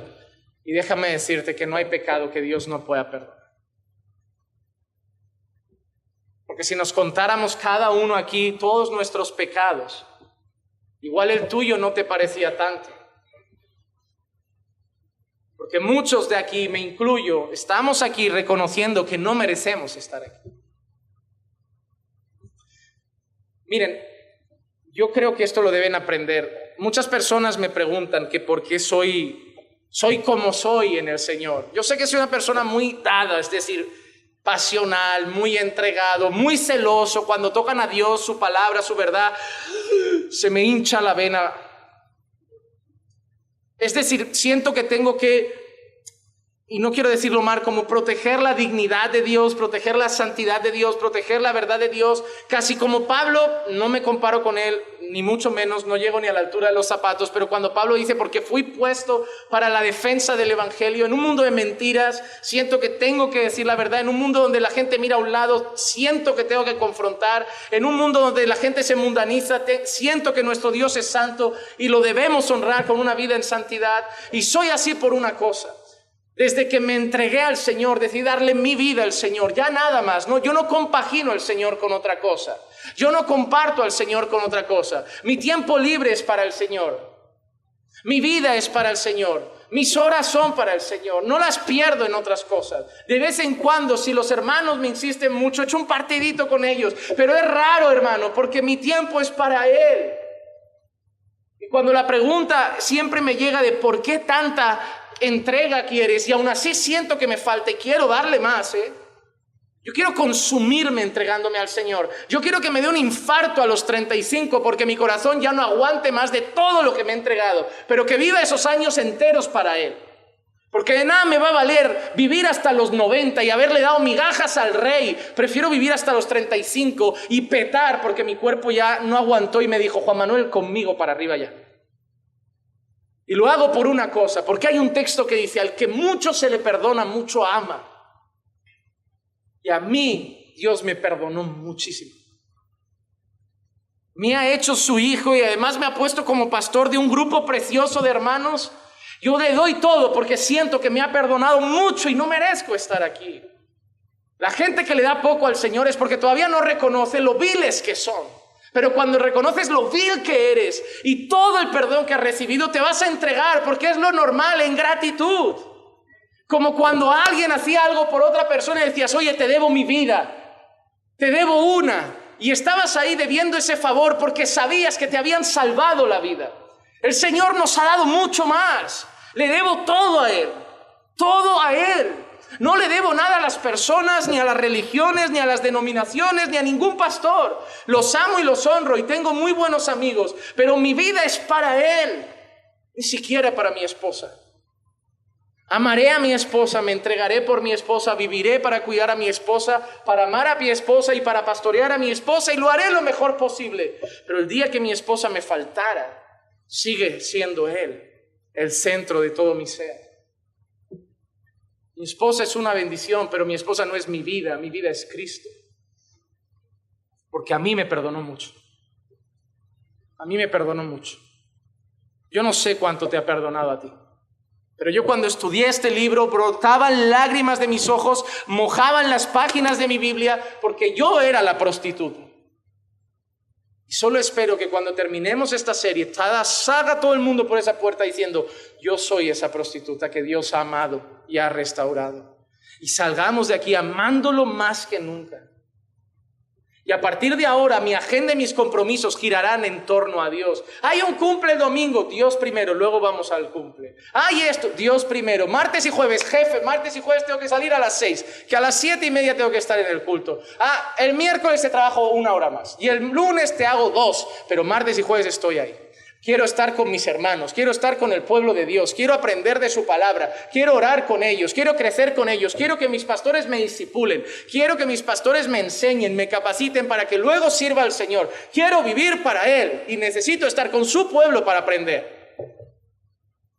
Y déjame decirte que no hay pecado que Dios no pueda perdonar. Porque si nos contáramos cada uno aquí todos nuestros pecados, igual el tuyo no te parecía tanto. Porque muchos de aquí, me incluyo, estamos aquí reconociendo que no merecemos estar aquí. Miren, yo creo que esto lo deben aprender. Muchas personas me preguntan que por qué soy como soy en el Señor. Yo sé que soy una persona muy dada, es decir, pasional, muy entregado, muy celoso. Cuando tocan a Dios, su palabra, su verdad, se me hincha la vena. Es decir, siento que tengo que, y no quiero decirlo mal, como proteger la dignidad de Dios, proteger la santidad de Dios, proteger la verdad de Dios. Casi como Pablo, no me comparo con él, ni mucho menos, no llego ni a la altura de los zapatos, pero cuando Pablo dice, porque fui puesto para la defensa del evangelio, en un mundo de mentiras, siento que tengo que decir la verdad, en un mundo donde la gente mira a un lado, siento que tengo que confrontar, en un mundo donde la gente se mundaniza, siento que nuestro Dios es santo y lo debemos honrar con una vida en santidad. Y soy así por una cosa. Desde que me entregué al Señor, decidí darle mi vida al Señor, ya nada más, ¿no? Yo no compagino al Señor con otra cosa. Yo no comparto al Señor con otra cosa. Mi tiempo libre es para el Señor. Mi vida es para el Señor. Mis horas son para el Señor. No las pierdo en otras cosas. De vez en cuando, si los hermanos me insisten mucho, echo un partidito con ellos. Pero es raro, hermano, porque mi tiempo es para Él. Y cuando la pregunta siempre me llega de por qué tanta entrega quieres, y aún así siento que me falta y quiero darle más, Yo quiero consumirme entregándome al Señor. Yo quiero que me dé un infarto a los 35 porque mi corazón ya no aguante más de todo lo que me he entregado, pero que viva esos años enteros para Él. Porque de nada me va a valer vivir hasta los 90 y haberle dado migajas al Rey. Prefiero vivir hasta los 35 y petar porque mi cuerpo ya no aguantó y me dijo, Juan Manuel, conmigo para arriba ya. Y lo hago por una cosa, porque hay un texto que dice, al que mucho se le perdona, mucho ama. Y a mí, Dios me perdonó muchísimo. Me ha hecho su hijo y además me ha puesto como pastor de un grupo precioso de hermanos. Yo le doy todo porque siento que me ha perdonado mucho y no merezco estar aquí. La gente que le da poco al Señor es porque todavía no reconoce lo viles que son. Pero cuando reconoces lo vil que eres y todo el perdón que has recibido, te vas a entregar porque es lo normal en gratitud. Como cuando alguien hacía algo por otra persona y decías, oye, te debo mi vida, te debo una. Y estabas ahí debiendo ese favor porque sabías que te habían salvado la vida. El Señor nos ha dado mucho más. Le debo todo a Él, todo a Él. No le debo nada a las personas, ni a las religiones, ni a las denominaciones, ni a ningún pastor. Los amo y los honro y tengo muy buenos amigos, pero mi vida es para Él, ni siquiera para mi esposa. Amaré a mi esposa, me entregaré por mi esposa, viviré para cuidar a mi esposa, para amar a mi esposa y para pastorear a mi esposa, y lo haré lo mejor posible. Pero el día que mi esposa me faltara, sigue siendo Él el centro de todo mi ser. Mi esposa es una bendición, pero mi esposa no es mi vida es Cristo. Porque a mí me perdonó mucho. a mí me perdonó mucho. Yo no sé cuánto te ha perdonado a ti. Pero yo cuando estudié este libro brotaban lágrimas de mis ojos, mojaban las páginas de mi Biblia, porque yo era la prostituta. Y solo espero que cuando terminemos esta serie, salga todo el mundo por esa puerta diciendo, yo soy esa prostituta que Dios ha amado y ha restaurado. Y salgamos de aquí amándolo más que nunca. Y a partir de ahora mi agenda y mis compromisos girarán en torno a Dios. Hay un cumple el domingo, Dios primero, luego vamos al cumple. Hay esto, Dios primero. Martes y jueves, jefe, martes y jueves tengo que salir a las 6, que a las 7:30 tengo que estar en el culto. El miércoles te trabajo 1 hora más y el lunes te hago 2, pero martes y jueves estoy ahí. Quiero estar con mis hermanos, quiero estar con el pueblo de Dios, quiero aprender de su palabra, quiero orar con ellos, quiero crecer con ellos, quiero que mis pastores me discipulen, quiero que mis pastores me enseñen, me capaciten para que luego sirva al Señor. Quiero vivir para Él y necesito estar con su pueblo para aprender.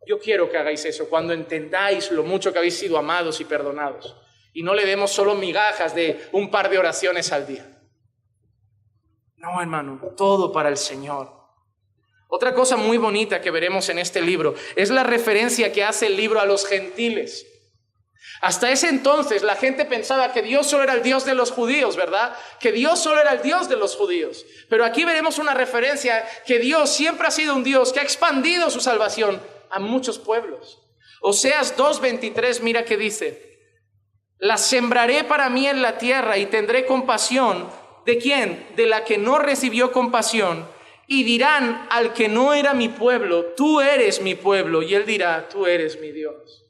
Yo quiero que hagáis eso cuando entendáis lo mucho que habéis sido amados y perdonados y no le demos solo migajas de un par de oraciones al día. No, hermano, todo para el Señor. Otra cosa muy bonita que veremos en este libro es la referencia que hace el libro a los gentiles. Hasta ese entonces la gente pensaba que Dios solo era el Dios de los judíos, ¿verdad? Que Dios solo era el Dios de los judíos. Pero aquí veremos una referencia que Dios siempre ha sido un Dios que ha expandido su salvación a muchos pueblos. Oseas 2:23, mira que dice: la sembraré para mí en la tierra y tendré compasión. ¿De quién? De la que no recibió compasión. Y dirán al que no era mi pueblo, tú eres mi pueblo. Y él dirá, tú eres mi Dios.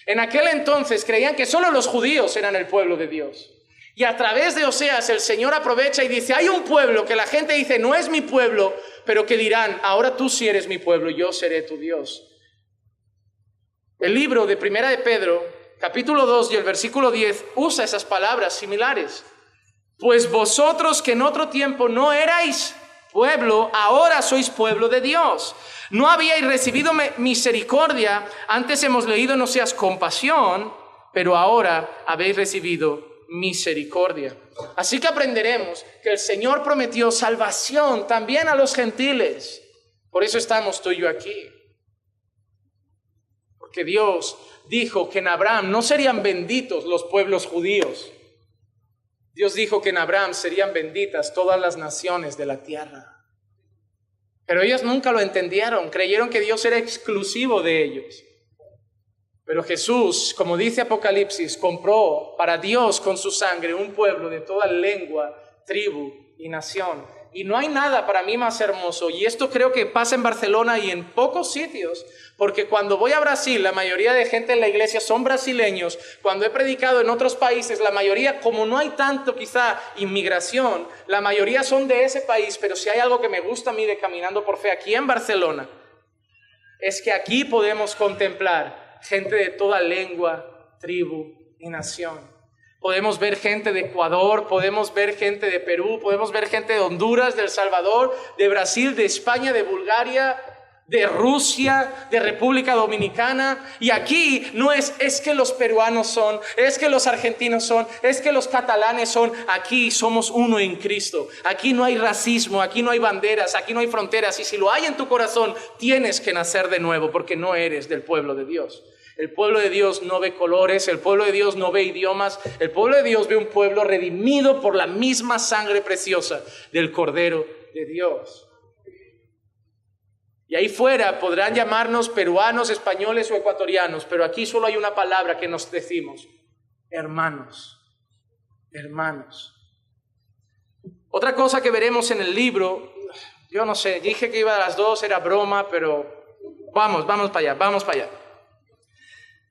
En aquel entonces creían que solo los judíos eran el pueblo de Dios. Y a través de Oseas el Señor aprovecha y dice, hay un pueblo que la gente dice, no es mi pueblo, pero que dirán, ahora tú sí eres mi pueblo y yo seré tu Dios. El libro de Primera de Pedro, capítulo 2 y el versículo 10, usa esas palabras similares. Pues vosotros que en otro tiempo no erais pueblo, ahora sois pueblo de Dios. No habíais recibido misericordia, antes hemos leído en Oseas compasión, pero ahora habéis recibido misericordia. Así que aprenderemos que el Señor prometió salvación también a los gentiles. Por eso estamos tú y yo aquí. Porque Dios dijo que en Abraham no serían benditos los pueblos judíos. Dios dijo que en Abraham serían benditas todas las naciones de la tierra. Pero ellos nunca lo entendieron, creyeron que Dios era exclusivo de ellos. Pero Jesús, como dice Apocalipsis, compró para Dios con su sangre un pueblo de toda lengua, tribu y nación. Y no hay nada para mí más hermoso, y esto creo que pasa en Barcelona y en pocos sitios, porque cuando voy a Brasil, la mayoría de gente en la iglesia son brasileños. Cuando he predicado en otros países, la mayoría, como no hay tanto quizá inmigración, la mayoría son de ese país, pero si hay algo que me gusta a mí de Caminando por Fe aquí en Barcelona, es que aquí podemos contemplar gente de toda lengua, tribu y nación. Podemos ver gente de Ecuador, podemos ver gente de Perú, podemos ver gente de Honduras, de El Salvador, de Brasil, de España, de Bulgaria, de Rusia, de República Dominicana. Y aquí no es que los peruanos son, es que los argentinos son, es que los catalanes son. Aquí somos uno en Cristo. Aquí no hay racismo, aquí no hay banderas, aquí no hay fronteras. Y si lo hay en tu corazón, tienes que nacer de nuevo porque no eres del pueblo de Dios. El pueblo de Dios no ve colores, el pueblo de Dios no ve idiomas, el pueblo de Dios ve un pueblo redimido por la misma sangre preciosa del Cordero de Dios. Y ahí fuera podrán llamarnos peruanos, españoles o ecuatorianos, pero aquí solo hay una palabra que nos decimos: hermanos, hermanos. Otra cosa que veremos en el libro, yo no sé, dije que iba a las 2, era broma, pero vamos para allá.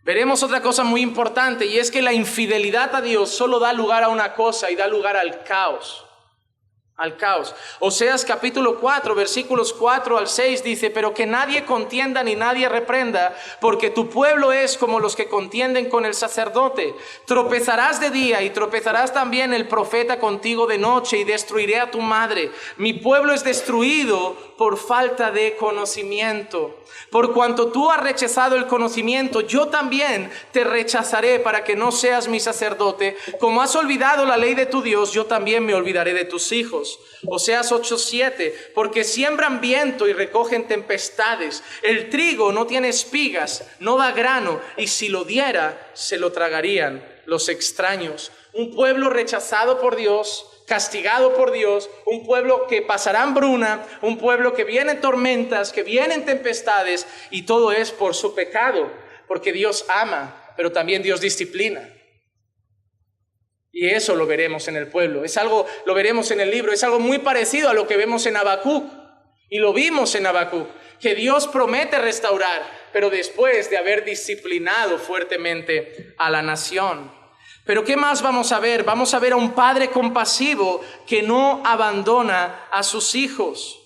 Veremos otra cosa muy importante, y es que la infidelidad a Dios solo da lugar a una cosa, y da lugar al caos. Al caos. Oseas capítulo 4, versículos 4 al 6 dice: pero que nadie contienda ni nadie reprenda, porque tu pueblo es como los que contienden con el sacerdote. Tropezarás de día y tropezarás también el profeta contigo de noche, y destruiré a tu madre. Mi pueblo es destruido por falta de conocimiento. Por cuanto tú has rechazado el conocimiento, yo también te rechazaré para que no seas mi sacerdote. Como has olvidado la ley de tu Dios, yo también me olvidaré de tus hijos. Oseas 8:7, porque siembran viento y recogen tempestades. El trigo no tiene espigas, no da grano, y si lo diera, se lo tragarían los extraños. Un pueblo rechazado por Dios, castigado por Dios, un pueblo que pasará hambruna, un pueblo que vienen tormentas, que vienen tempestades, y todo es por su pecado, porque Dios ama, pero también Dios disciplina. Y eso lo veremos en el pueblo, lo veremos en el libro, es algo muy parecido a lo que vemos en Habacuc, y lo vimos en Habacuc, que Dios promete restaurar, pero después de haber disciplinado fuertemente a la nación. Pero ¿qué más vamos a ver? Vamos a ver a un padre compasivo que no abandona a sus hijos.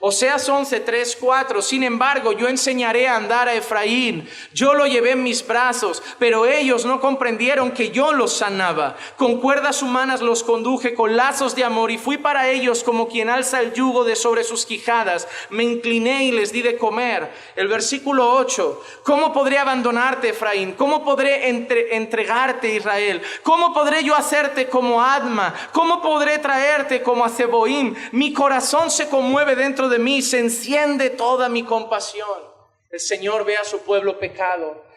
Oseas 11:3-4, sin embargo, yo enseñaré a andar a Efraín. Yo lo llevé en mis brazos, pero ellos no comprendieron que yo los sanaba. Con cuerdas humanas los conduje con lazos de amor y fui para ellos como quien alza el yugo de sobre sus quijadas. Me incliné y les di de comer. El versículo 8, ¿cómo podré abandonarte, Efraín? ¿Cómo podré entregarte, Israel? ¿Cómo podré yo hacerte como Adma? ¿Cómo podré traerte como a Zeboim? Mi corazón se conmueve dentro de mí, se enciende toda mi compasión. El Señor ve a su pueblo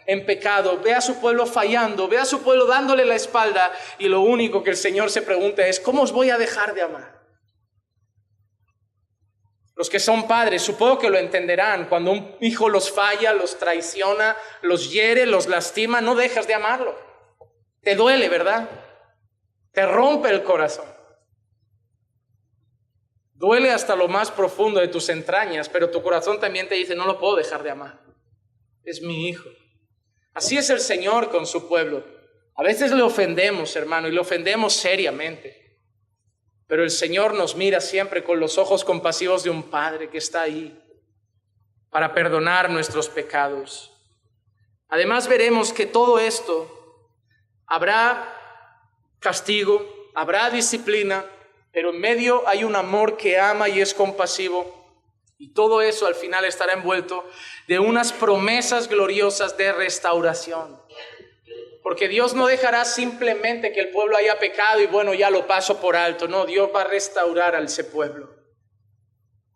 en pecado, ve a su pueblo fallando, ve a su pueblo dándole la espalda, y lo único que el Señor se pregunta es: ¿cómo os voy a dejar de amar? Los que son padres, supongo que lo entenderán. Cuando un hijo los falla, los traiciona, los hiere, los lastima, no dejas de amarlo. Te duele, ¿verdad? Te rompe el corazón. Duele hasta lo más profundo de tus entrañas, pero tu corazón también te dice: no lo puedo dejar de amar. Es mi hijo. Así es el Señor con su pueblo. A veces le ofendemos, hermano, y le ofendemos seriamente. Pero el Señor nos mira siempre con los ojos compasivos de un padre que está ahí para perdonar nuestros pecados. Además veremos que todo esto habrá castigo, habrá disciplina, pero en medio hay un amor que ama y es compasivo, y todo eso al final estará envuelto de unas promesas gloriosas de restauración. Porque Dios no dejará simplemente que el pueblo haya pecado y bueno, ya lo paso por alto. No, Dios va a restaurar a ese pueblo.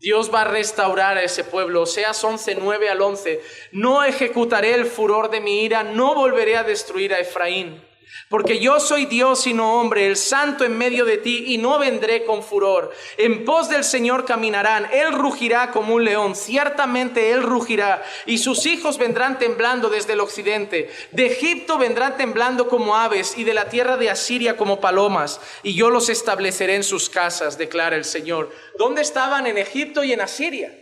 Dios va a restaurar a ese pueblo. Oseas 11:9-11. No ejecutaré el furor de mi ira, no volveré a destruir a Efraín. Porque yo soy Dios y no hombre, el santo en medio de ti, y no vendré con furor. En pos del Señor caminarán, Él rugirá como un león, ciertamente Él rugirá, y sus hijos vendrán temblando desde el occidente. De Egipto vendrán temblando como aves, y de la tierra de Asiria como palomas, y yo los estableceré en sus casas, declara el Señor. ¿Dónde estaban? En Egipto y en Asiria.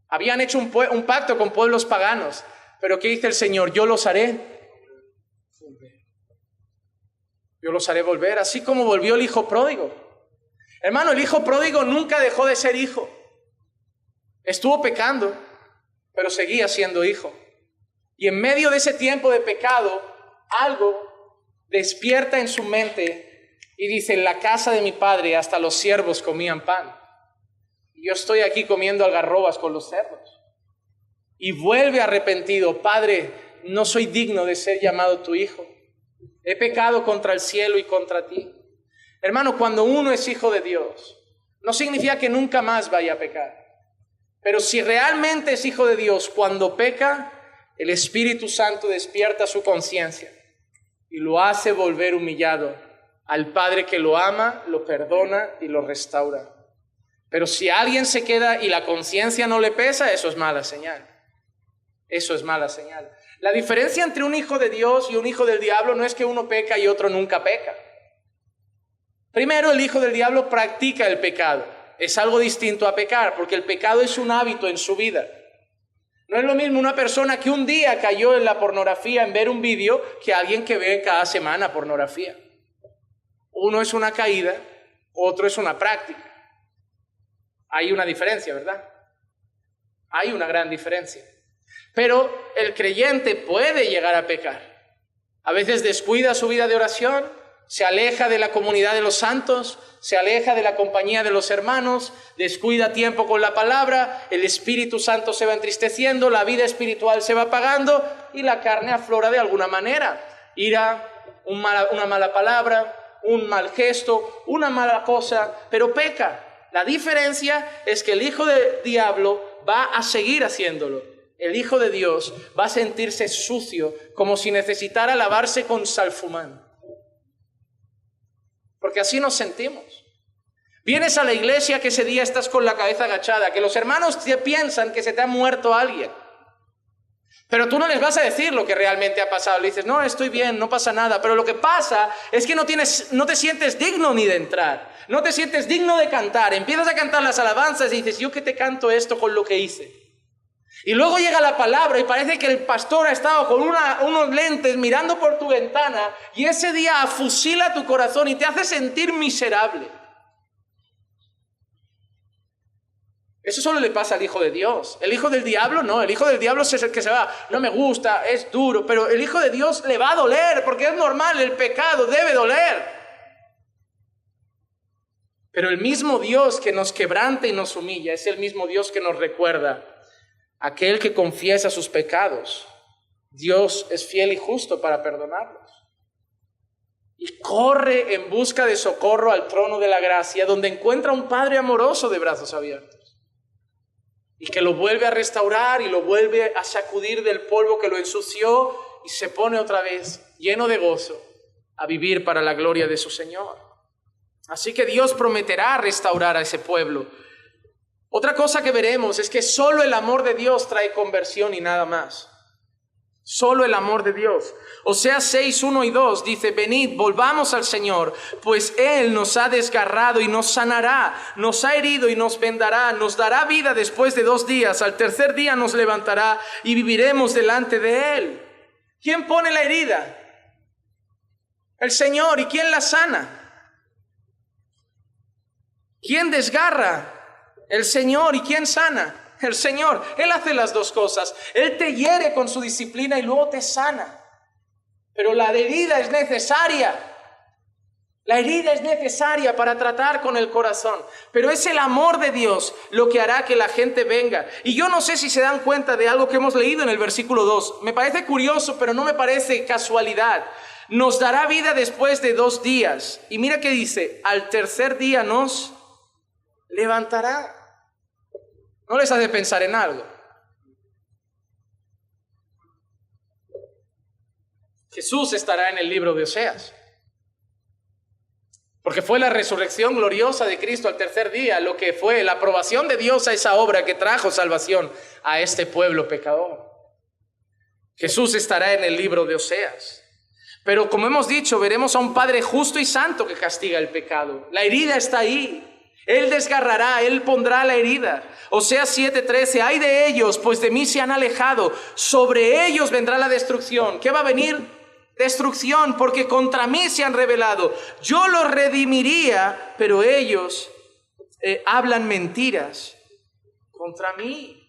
Habían hecho un pacto con pueblos paganos, pero ¿qué dice el Señor? Yo los haré volver, así como volvió el hijo pródigo. Hermano, el hijo pródigo nunca dejó de ser hijo. Estuvo pecando, pero seguía siendo hijo. Y en medio de ese tiempo de pecado, algo despierta en su mente y dice: en la casa de mi padre hasta los siervos comían pan. Y yo estoy aquí comiendo algarrobas con los cerdos. Y vuelve arrepentido: Padre, no soy digno de ser llamado tu hijo. He pecado contra el cielo y contra ti. Hermano, cuando uno es hijo de Dios, no significa que nunca más vaya a pecar. Pero si realmente es hijo de Dios, cuando peca, el Espíritu Santo despierta su conciencia y lo hace volver humillado al Padre que lo ama, lo perdona y lo restaura. Pero si alguien se queda y la conciencia no le pesa, eso es mala señal. Eso es mala señal. La diferencia entre un hijo de Dios y un hijo del diablo no es que uno peca y otro nunca peca. Primero, el hijo del diablo practica el pecado. Es algo distinto a pecar, porque el pecado es un hábito en su vida. No es lo mismo una persona que un día cayó en la pornografía, en ver un vídeo, que alguien que ve cada semana pornografía. Uno es una caída, otro es una práctica. Hay una diferencia, ¿verdad? Hay una gran diferencia. Pero el creyente puede llegar a pecar. A veces descuida su vida de oración, se aleja de la comunidad de los santos, se aleja de la compañía de los hermanos, descuida tiempo con la palabra, el Espíritu Santo se va entristeciendo, la vida espiritual se va apagando y la carne aflora de alguna manera. Ira, una mala palabra, un mal gesto, una mala cosa, pero peca. La diferencia es que el hijo del diablo va a seguir haciéndolo. El hijo de Dios va a sentirse sucio, como si necesitara lavarse con salfumán. Porque así nos sentimos. Vienes a la iglesia que ese día estás con la cabeza agachada, que los hermanos te piensan que se te ha muerto alguien. Pero tú no les vas a decir lo que realmente ha pasado. Le dices, no, estoy bien, no pasa nada. Pero lo que pasa es que no te sientes digno ni de entrar. No te sientes digno de cantar. Empiezas a cantar las alabanzas y dices, yo que te canto esto con lo que hice. Y luego llega la palabra y parece que el pastor ha estado con unos lentes mirando por tu ventana y ese día afusila tu corazón y te hace sentir miserable. Eso solo le pasa al hijo de Dios. El hijo del diablo no, el hijo del diablo es el que se va, no me gusta, es duro, pero el hijo de Dios le va a doler porque es normal, el pecado debe doler. Pero el mismo Dios que nos quebranta y nos humilla es el mismo Dios que nos recuerda. Aquel que confiesa sus pecados, Dios es fiel y justo para perdonarlos. Y corre en busca de socorro al trono de la gracia, donde encuentra un Padre amoroso de brazos abiertos. Y que lo vuelve a restaurar y lo vuelve a sacudir del polvo que lo ensució y se pone otra vez lleno de gozo a vivir para la gloria de su Señor. Así que Dios prometerá restaurar a ese pueblo. Otra cosa que veremos es que solo el amor de Dios trae conversión y nada más. Solo el amor de Dios. Oseas 6, 1 y 2 dice, venid, volvamos al Señor, pues Él nos ha desgarrado y nos sanará, nos ha herido y nos vendará, nos dará vida después de 2 días, al tercer día nos levantará y viviremos delante de Él. ¿Quién pone la herida? El Señor. ¿Y quién la sana? ¿Quién desgarra? El Señor. ¿Y quién sana? El Señor. Él hace las dos cosas. Él te hiere con su disciplina y luego te sana. Pero la herida es necesaria. La herida es necesaria para tratar con el corazón. Pero es el amor de Dios lo que hará que la gente venga. Y yo no sé si se dan cuenta de algo que hemos leído en el versículo 2. Me parece curioso, pero no me parece casualidad. Nos dará vida después de 2 días. Y mira que dice, al tercer día nos levantará. ¿No les hace pensar en algo? Jesús estará en el libro de Oseas. Porque fue la resurrección gloriosa de Cristo al tercer día lo que fue la aprobación de Dios a esa obra que trajo salvación a este pueblo pecador. Jesús estará en el libro de Oseas. Pero como hemos dicho, veremos a un Padre justo y santo que castiga el pecado. La herida está ahí. Él desgarrará, Él pondrá la herida. Oseas 7:13, ay de ellos, pues de mí se han alejado. Sobre ellos vendrá la destrucción. ¿Qué va a venir? Destrucción, porque contra mí se han rebelado. Yo los redimiría, pero ellos hablan mentiras contra mí.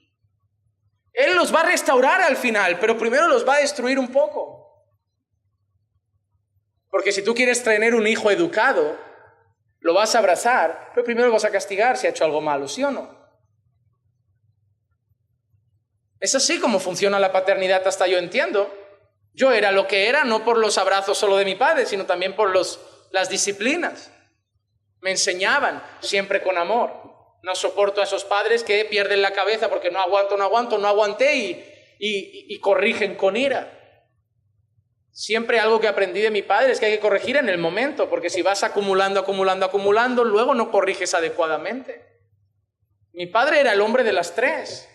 Él los va a restaurar al final, pero primero los va a destruir un poco. Porque si tú quieres tener un hijo educado, lo vas a abrazar, pero primero lo vas a castigar si ha hecho algo malo, ¿sí o no? Es así como funciona la paternidad, hasta yo entiendo. Yo era lo que era, no por los abrazos solo de mi padre, sino también por las disciplinas. Me enseñaban siempre con amor. No soporto a esos padres que pierden la cabeza porque no aguanté y corrigen con ira. Siempre algo que aprendí de mi padre es que hay que corregir en el momento, porque si vas acumulando, luego no corriges adecuadamente. Mi padre era el hombre de las 3.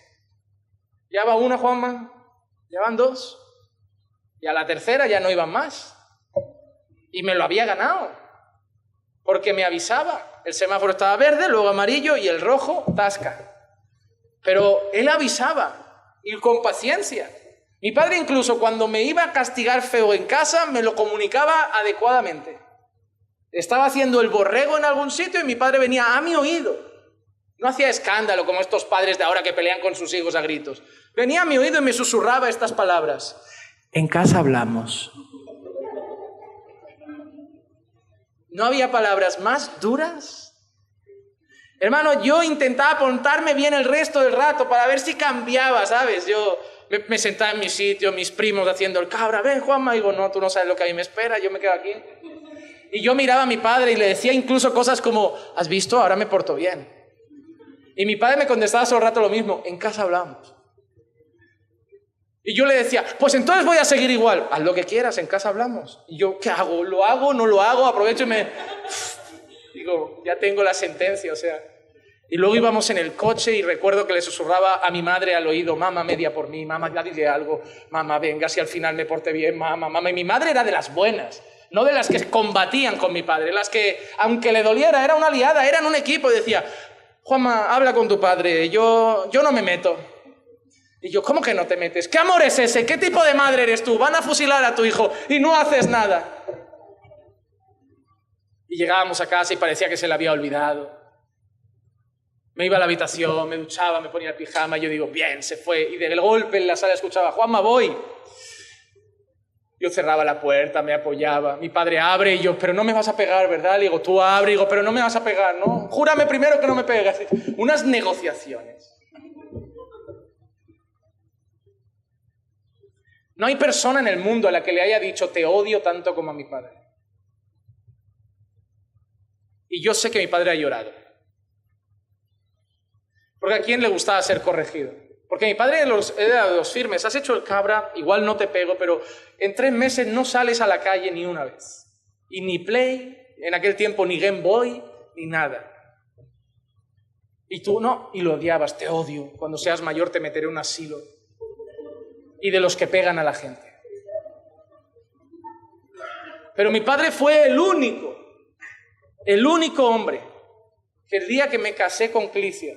Ya va una, Juanma, ya van 2. Y a la tercera ya no iban más. Y me lo había ganado, porque me avisaba. El semáforo estaba verde, luego amarillo y el rojo, tasca. Pero él avisaba, y con paciencia. Mi padre incluso cuando me iba a castigar feo en casa, me lo comunicaba adecuadamente. Estaba haciendo el borrego en algún sitio y mi padre venía a mi oído. No hacía escándalo como estos padres de ahora que pelean con sus hijos a gritos. Venía a mi oído y me susurraba estas palabras. En casa hablamos. No había palabras más duras. Hermano, yo intentaba portarme bien el resto del rato para ver si cambiaba, ¿sabes? Yo me sentaba en mi sitio, mis primos haciendo el cabra. Ven, Juanma. Digo, no, tú no sabes lo que a mí me espera, yo me quedo aquí. Y yo miraba a mi padre y le decía incluso cosas como, ¿has visto? Ahora me porto bien. Y mi padre me contestaba todo el rato lo mismo, en casa hablamos. Y yo le decía, pues entonces voy a seguir igual. Haz lo que quieras, en casa hablamos. Y yo, ¿qué hago? ¿Lo hago? ¿No lo hago? Aprovecho y me... Digo, ya tengo la sentencia, o sea... Y luego íbamos en el coche y recuerdo que le susurraba a mi madre al oído, mamá, media por mí, mamá, ya dile algo, mamá, venga, si al final me porte bien, mamá. Y mi madre era de las buenas, no de las que combatían con mi padre, las que, aunque le doliera, era una aliada, eran un equipo. Y decía, Juanma, habla con tu padre, yo no me meto. Y yo, ¿cómo que no te metes? ¿Qué amor es ese? ¿Qué tipo de madre eres tú? Van a fusilar a tu hijo y no haces nada. Y llegábamos a casa y parecía que se le había olvidado. Me iba a la habitación, me duchaba, me ponía el pijama y yo digo, bien, se fue. Y de golpe en la sala escuchaba, Juanma, voy. Yo cerraba la puerta, me apoyaba. Mi padre abre y yo, pero no me vas a pegar, ¿verdad? Le digo, tú abre. Y digo, pero no me vas a pegar, ¿no? Júrame primero que no me pegas. Unas negociaciones. No hay persona en el mundo a la que le haya dicho, te odio tanto como a mi padre. Y yo sé que mi padre ha llorado. Porque a quién le gustaba ser corregido. Porque mi padre era de los firmes. Has hecho el cabra, igual no te pego, pero en 3 meses no sales a la calle ni una vez. Y ni Play, en aquel tiempo ni Game Boy, ni nada. Y tú no, y lo odiabas, te odio. Cuando seas mayor te meteré en un asilo. Y de los que pegan a la gente. Pero mi padre fue el único hombre que el día que me casé con Clicia,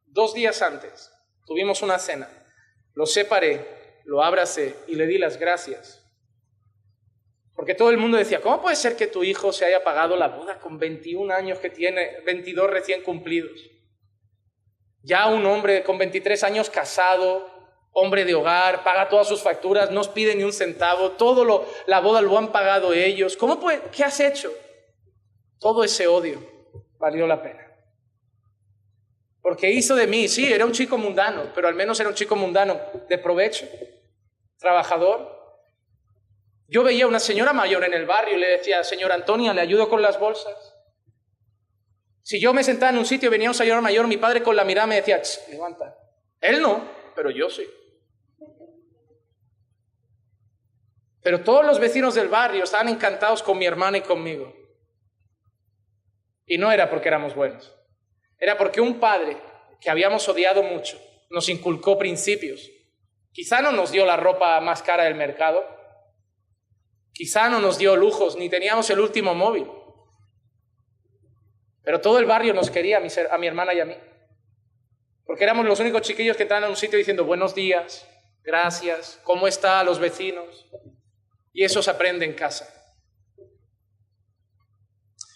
2 días antes, tuvimos una cena, lo separé, lo abracé y le di las gracias. Porque todo el mundo decía, ¿cómo puede ser que tu hijo se haya pagado la boda con 21 años que tiene, 22 recién cumplidos? Ya un hombre con 23 años casado, hombre de hogar, paga todas sus facturas, no os pide ni un centavo, la boda lo han pagado ellos. ¿Cómo puede? ¿Qué has hecho? Todo ese odio valió la pena. Porque hizo de mí, sí, era un chico mundano, pero al menos era un chico mundano de provecho, trabajador. Yo veía a una señora mayor en el barrio y le decía, señora Antonia, ¿le ayudo con las bolsas? Si yo me sentaba en un sitio y venía un señor mayor, mi padre con la mirada me decía, levanta. Él no, pero yo sí. Pero todos los vecinos del barrio estaban encantados con mi hermana y conmigo. Y no era porque éramos buenos. Era porque un padre que habíamos odiado mucho nos inculcó principios. Quizá no nos dio la ropa más cara del mercado. Quizá no nos dio lujos, ni teníamos el último móvil. Pero todo el barrio nos quería, a mi hermana y a mí. Porque éramos los únicos chiquillos que entraban a un sitio diciendo buenos días, gracias, ¿cómo está los vecinos? Y eso se aprende en casa.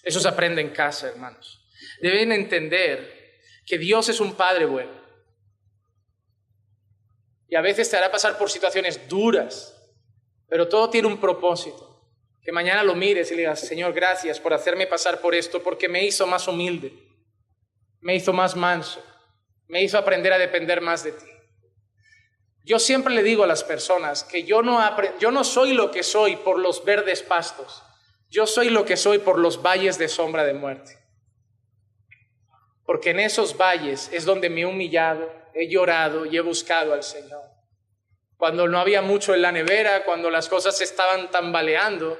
Eso se aprende en casa, hermanos. Deben entender que Dios es un Padre bueno. Y a veces te hará pasar por situaciones duras, pero todo tiene un propósito. Que mañana lo mires y le digas, Señor, gracias por hacerme pasar por esto, porque me hizo más humilde, me hizo más manso, me hizo aprender a depender más de ti. Yo siempre le digo a las personas que yo no soy lo que soy por los verdes pastos, yo soy lo que soy por los valles de sombra de muerte. Porque en esos valles es donde me he humillado, he llorado y he buscado al Señor. Cuando no había mucho en la nevera, cuando las cosas se estaban tambaleando,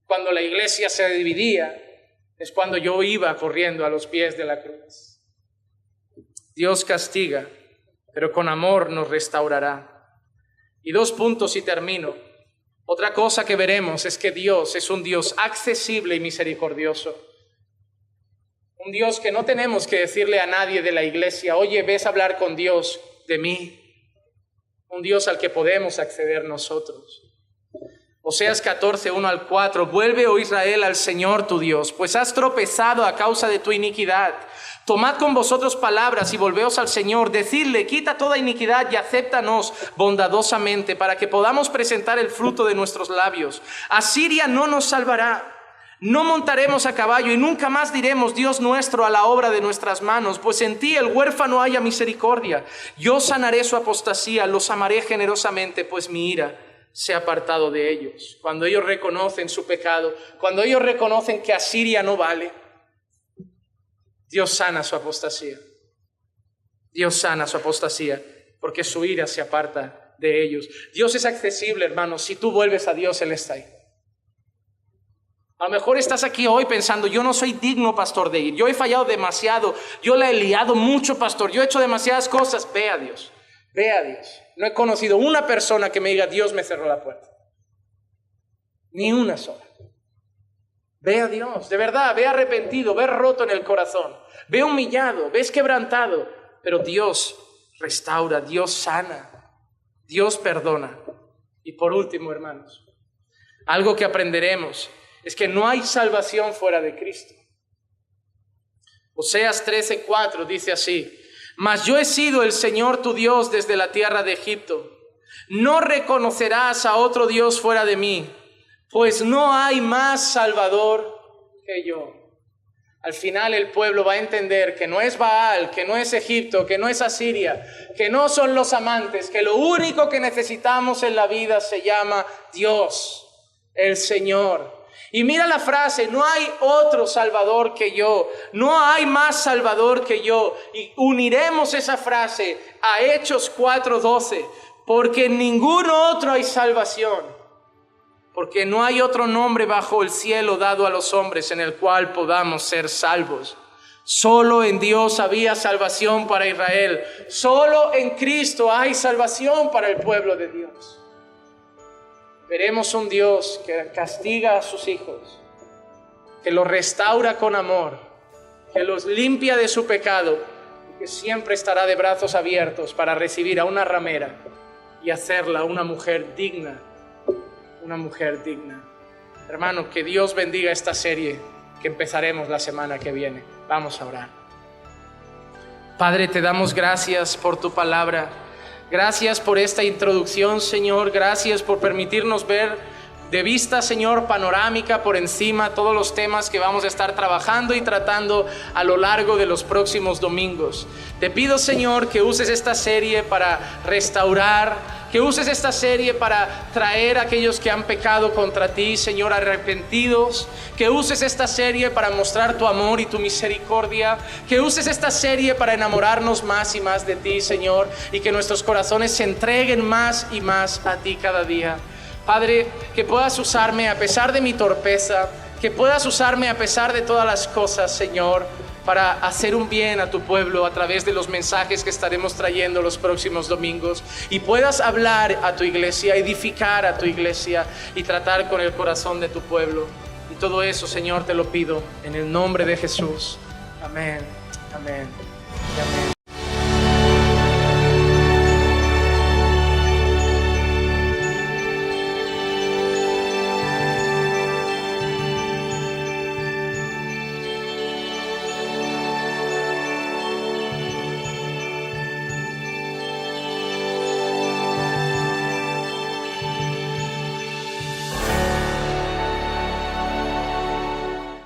cuando la iglesia se dividía, es cuando yo iba corriendo a los pies de la cruz. Dios castiga, pero con amor nos restaurará. Y 2 puntos y termino. Otra cosa que veremos es que Dios es un Dios accesible y misericordioso. Un Dios que no tenemos que decirle a nadie de la iglesia, oye, ves a hablar con Dios de mí. Un Dios al que podemos acceder nosotros. Oseas 14, 1-4, vuelve, oh Israel, al Señor tu Dios, pues has tropezado a causa de tu iniquidad. Tomad con vosotros palabras y volveos al Señor, decidle, quita toda iniquidad y acéptanos bondadosamente para que podamos presentar el fruto de nuestros labios. Asiria no nos salvará, No montaremos a caballo y nunca más diremos: Dios nuestro, a la obra de nuestras manos, pues en ti el huérfano haya misericordia. Yo sanaré su apostasía, los amaré generosamente, pues mi ira se ha apartado de ellos. Cuando ellos reconocen su pecado, cuando ellos reconocen que Asiria no vale, Dios sana su apostasía. Dios sana su apostasía, porque su ira se aparta de ellos. Dios es accesible, hermanos. Si tú vuelves a Dios, Él está ahí. A lo mejor estás aquí hoy pensando: yo no soy digno, pastor, de ir. Yo he fallado demasiado. Yo la he liado mucho, pastor. Yo he hecho demasiadas cosas. Ve a Dios. Ve a Dios. No he conocido una persona que me diga: Dios me cerró la puerta. Ni una sola. Ve a Dios. De verdad, ve arrepentido, ve roto en el corazón. Ve humillado, ves quebrantado. Pero Dios restaura, Dios sana, Dios perdona. Y por último, hermanos, algo que aprenderemos es que no hay salvación fuera de Cristo. Oseas 13:4 dice así: mas yo he sido el Señor tu Dios desde la tierra de Egipto. No reconocerás a otro Dios fuera de mí, pues no hay más Salvador que yo. Al final el pueblo va a entender que no es Baal, que no es Egipto, que no es Asiria, que no son los amantes, que lo único que necesitamos en la vida se llama Dios, el Señor. Y mira la frase: no hay otro Salvador que yo, no hay más Salvador que yo. Y uniremos esa frase a Hechos 4:12, porque en ningún otro hay salvación. Porque no hay otro nombre bajo el cielo dado a los hombres en el cual podamos ser salvos. Solo en Dios había salvación para Israel. Solo en Cristo hay salvación para el pueblo de Dios. Veremos un Dios que castiga a sus hijos, que los restaura con amor, que los limpia de su pecado y que siempre estará de brazos abiertos para recibir a una ramera y hacerla una mujer digna. Una mujer digna. Hermano, que Dios bendiga esta serie que empezaremos la semana que viene. Vamos a orar. Padre, te damos gracias por tu palabra. Gracias por esta introducción, Señor. Gracias por permitirnos ver de vista, Señor, panorámica por encima todos los temas que vamos a estar trabajando y tratando a lo largo de los próximos domingos. Te pido, Señor, que uses esta serie para restaurar, que uses esta serie para traer a aquellos que han pecado contra ti, Señor, arrepentidos. Que uses esta serie para mostrar tu amor y tu misericordia. Que uses esta serie para enamorarnos más y más de ti, Señor, y que nuestros corazones se entreguen más y más a ti cada día. Padre, que puedas usarme a pesar de mi torpeza, que puedas usarme a pesar de todas las cosas, Señor, para hacer un bien a tu pueblo a través de los mensajes que estaremos trayendo los próximos domingos, y puedas hablar a tu iglesia, edificar a tu iglesia y tratar con el corazón de tu pueblo. Y todo eso, Señor, te lo pido en el nombre de Jesús. Amén. Amén.